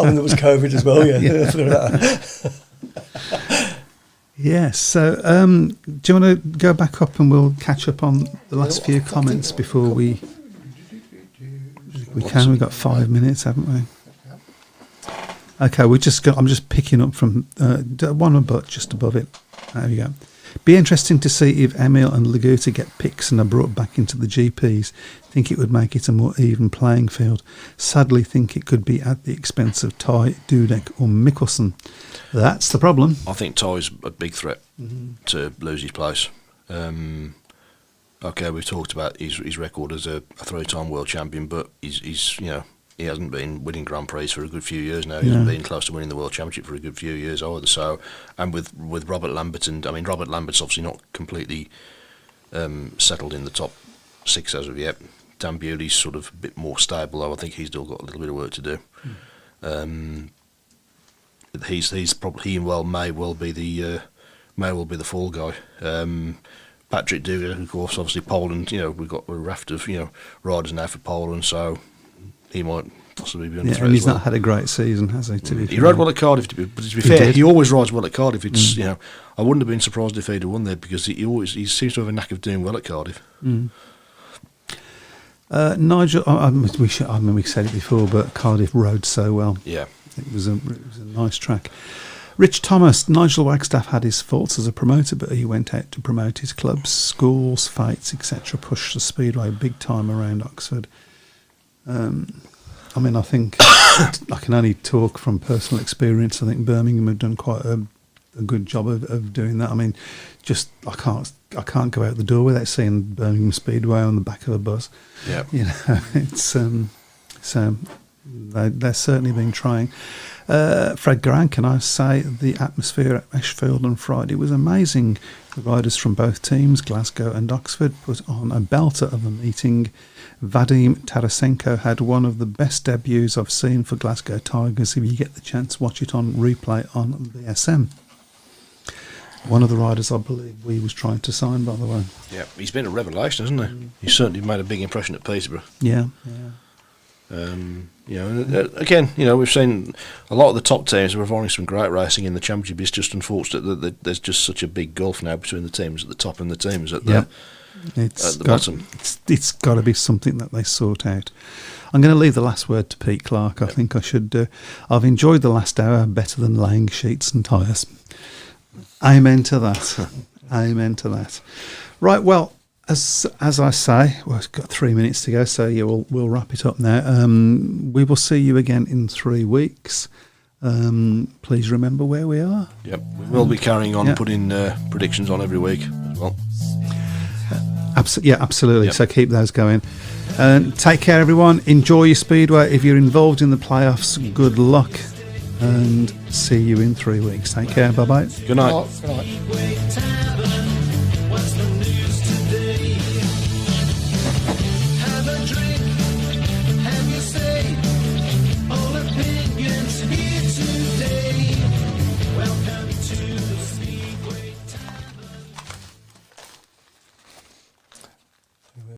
[SPEAKER 4] And there was COVID as well.
[SPEAKER 3] Yes. So, do you want to go back up and we'll catch up on the last few comments before we can? We've got 5 minutes, haven't we? Okay. I'm just picking up from one but just above it. There we go. Be interesting to see if Emil and Laguta get picks and are brought back into the GPs. Think it would make it a more even playing field. Sadly, think it could be at the expense of Ty, Dudek or Mikkelsen. That's the problem.
[SPEAKER 2] I think Ty's a big threat to lose his place. Okay, we've talked about his record as a 3-time world champion, but he's he hasn't been winning Grand Prix for a good few years now. He hasn't been close to winning the World Championship for a good few years either. So, and with Robert Lambert, Robert Lambert's obviously not completely settled in the top 6 as of yet. Dan Bewley's sort of a bit more stable, though I think he's still got a little bit of work to do. He's probably may well be the fall guy. Patrick Dugan, of course, obviously Poland. We've got a raft of riders now for Poland, so he might possibly be under threat.
[SPEAKER 3] And he's
[SPEAKER 2] as well.
[SPEAKER 3] not had a great season, has he?
[SPEAKER 2] He rode well at Cardiff, but to be fair, he always rides well at Cardiff. It's I wouldn't have been surprised if he'd have won there because he seems to have a knack of doing well at Cardiff.
[SPEAKER 3] Nigel, we said it before, but Cardiff rode so well.
[SPEAKER 2] Yeah,
[SPEAKER 3] It was a nice track. Rich Thomas, Nigel Wagstaff had his faults as a promoter, but he went out to promote his clubs, schools, fights, etc. Pushed the Speedway big time around Oxford. I think I can only talk from personal experience. I think Birmingham have done quite a good job of doing that. I mean, just I can't go out the door without seeing Birmingham Speedway on the back of a bus.
[SPEAKER 2] yeah.
[SPEAKER 3] It's so they're certainly been trying. Fred Grant, can I say the atmosphere at Ashfield on Friday was amazing. The riders from both teams, Glasgow and Oxford, put on a belter of a meeting. Vadim Tarasenko had one of the best debuts I've seen for Glasgow Tigers. If you get the chance, watch it on replay on the SM. One of the riders, I believe, we was trying to sign, by the way.
[SPEAKER 2] Yeah, he's been a revelation, hasn't he? He's certainly made a big impression at Peterborough.
[SPEAKER 3] Yeah.
[SPEAKER 2] Again, we've seen a lot of the top teams are providing some great racing in the championship. It's just unfortunate that there's just such a big gulf now between the teams at the top and the teams at the bottom.
[SPEAKER 3] It's got to be something that they sort out. I'm going to leave the last word to Pete Clark. I think I should do. I've enjoyed the last hour better than laying sheets and tyres. Amen to that. Amen to that. Right, well, as I say, we've got 3 minutes to go, so yeah, we'll wrap it up now. We will see you again in 3 weeks. Please remember where we are.
[SPEAKER 2] Yep, we will be carrying on putting predictions on every week as well.
[SPEAKER 3] Absolutely.
[SPEAKER 2] Yep.
[SPEAKER 3] So keep those going. Take care, everyone. Enjoy your Speedway. If you're involved in the playoffs, good luck. And see you in 3 weeks. Take care. Bye-bye.
[SPEAKER 2] Good night.
[SPEAKER 4] Good night.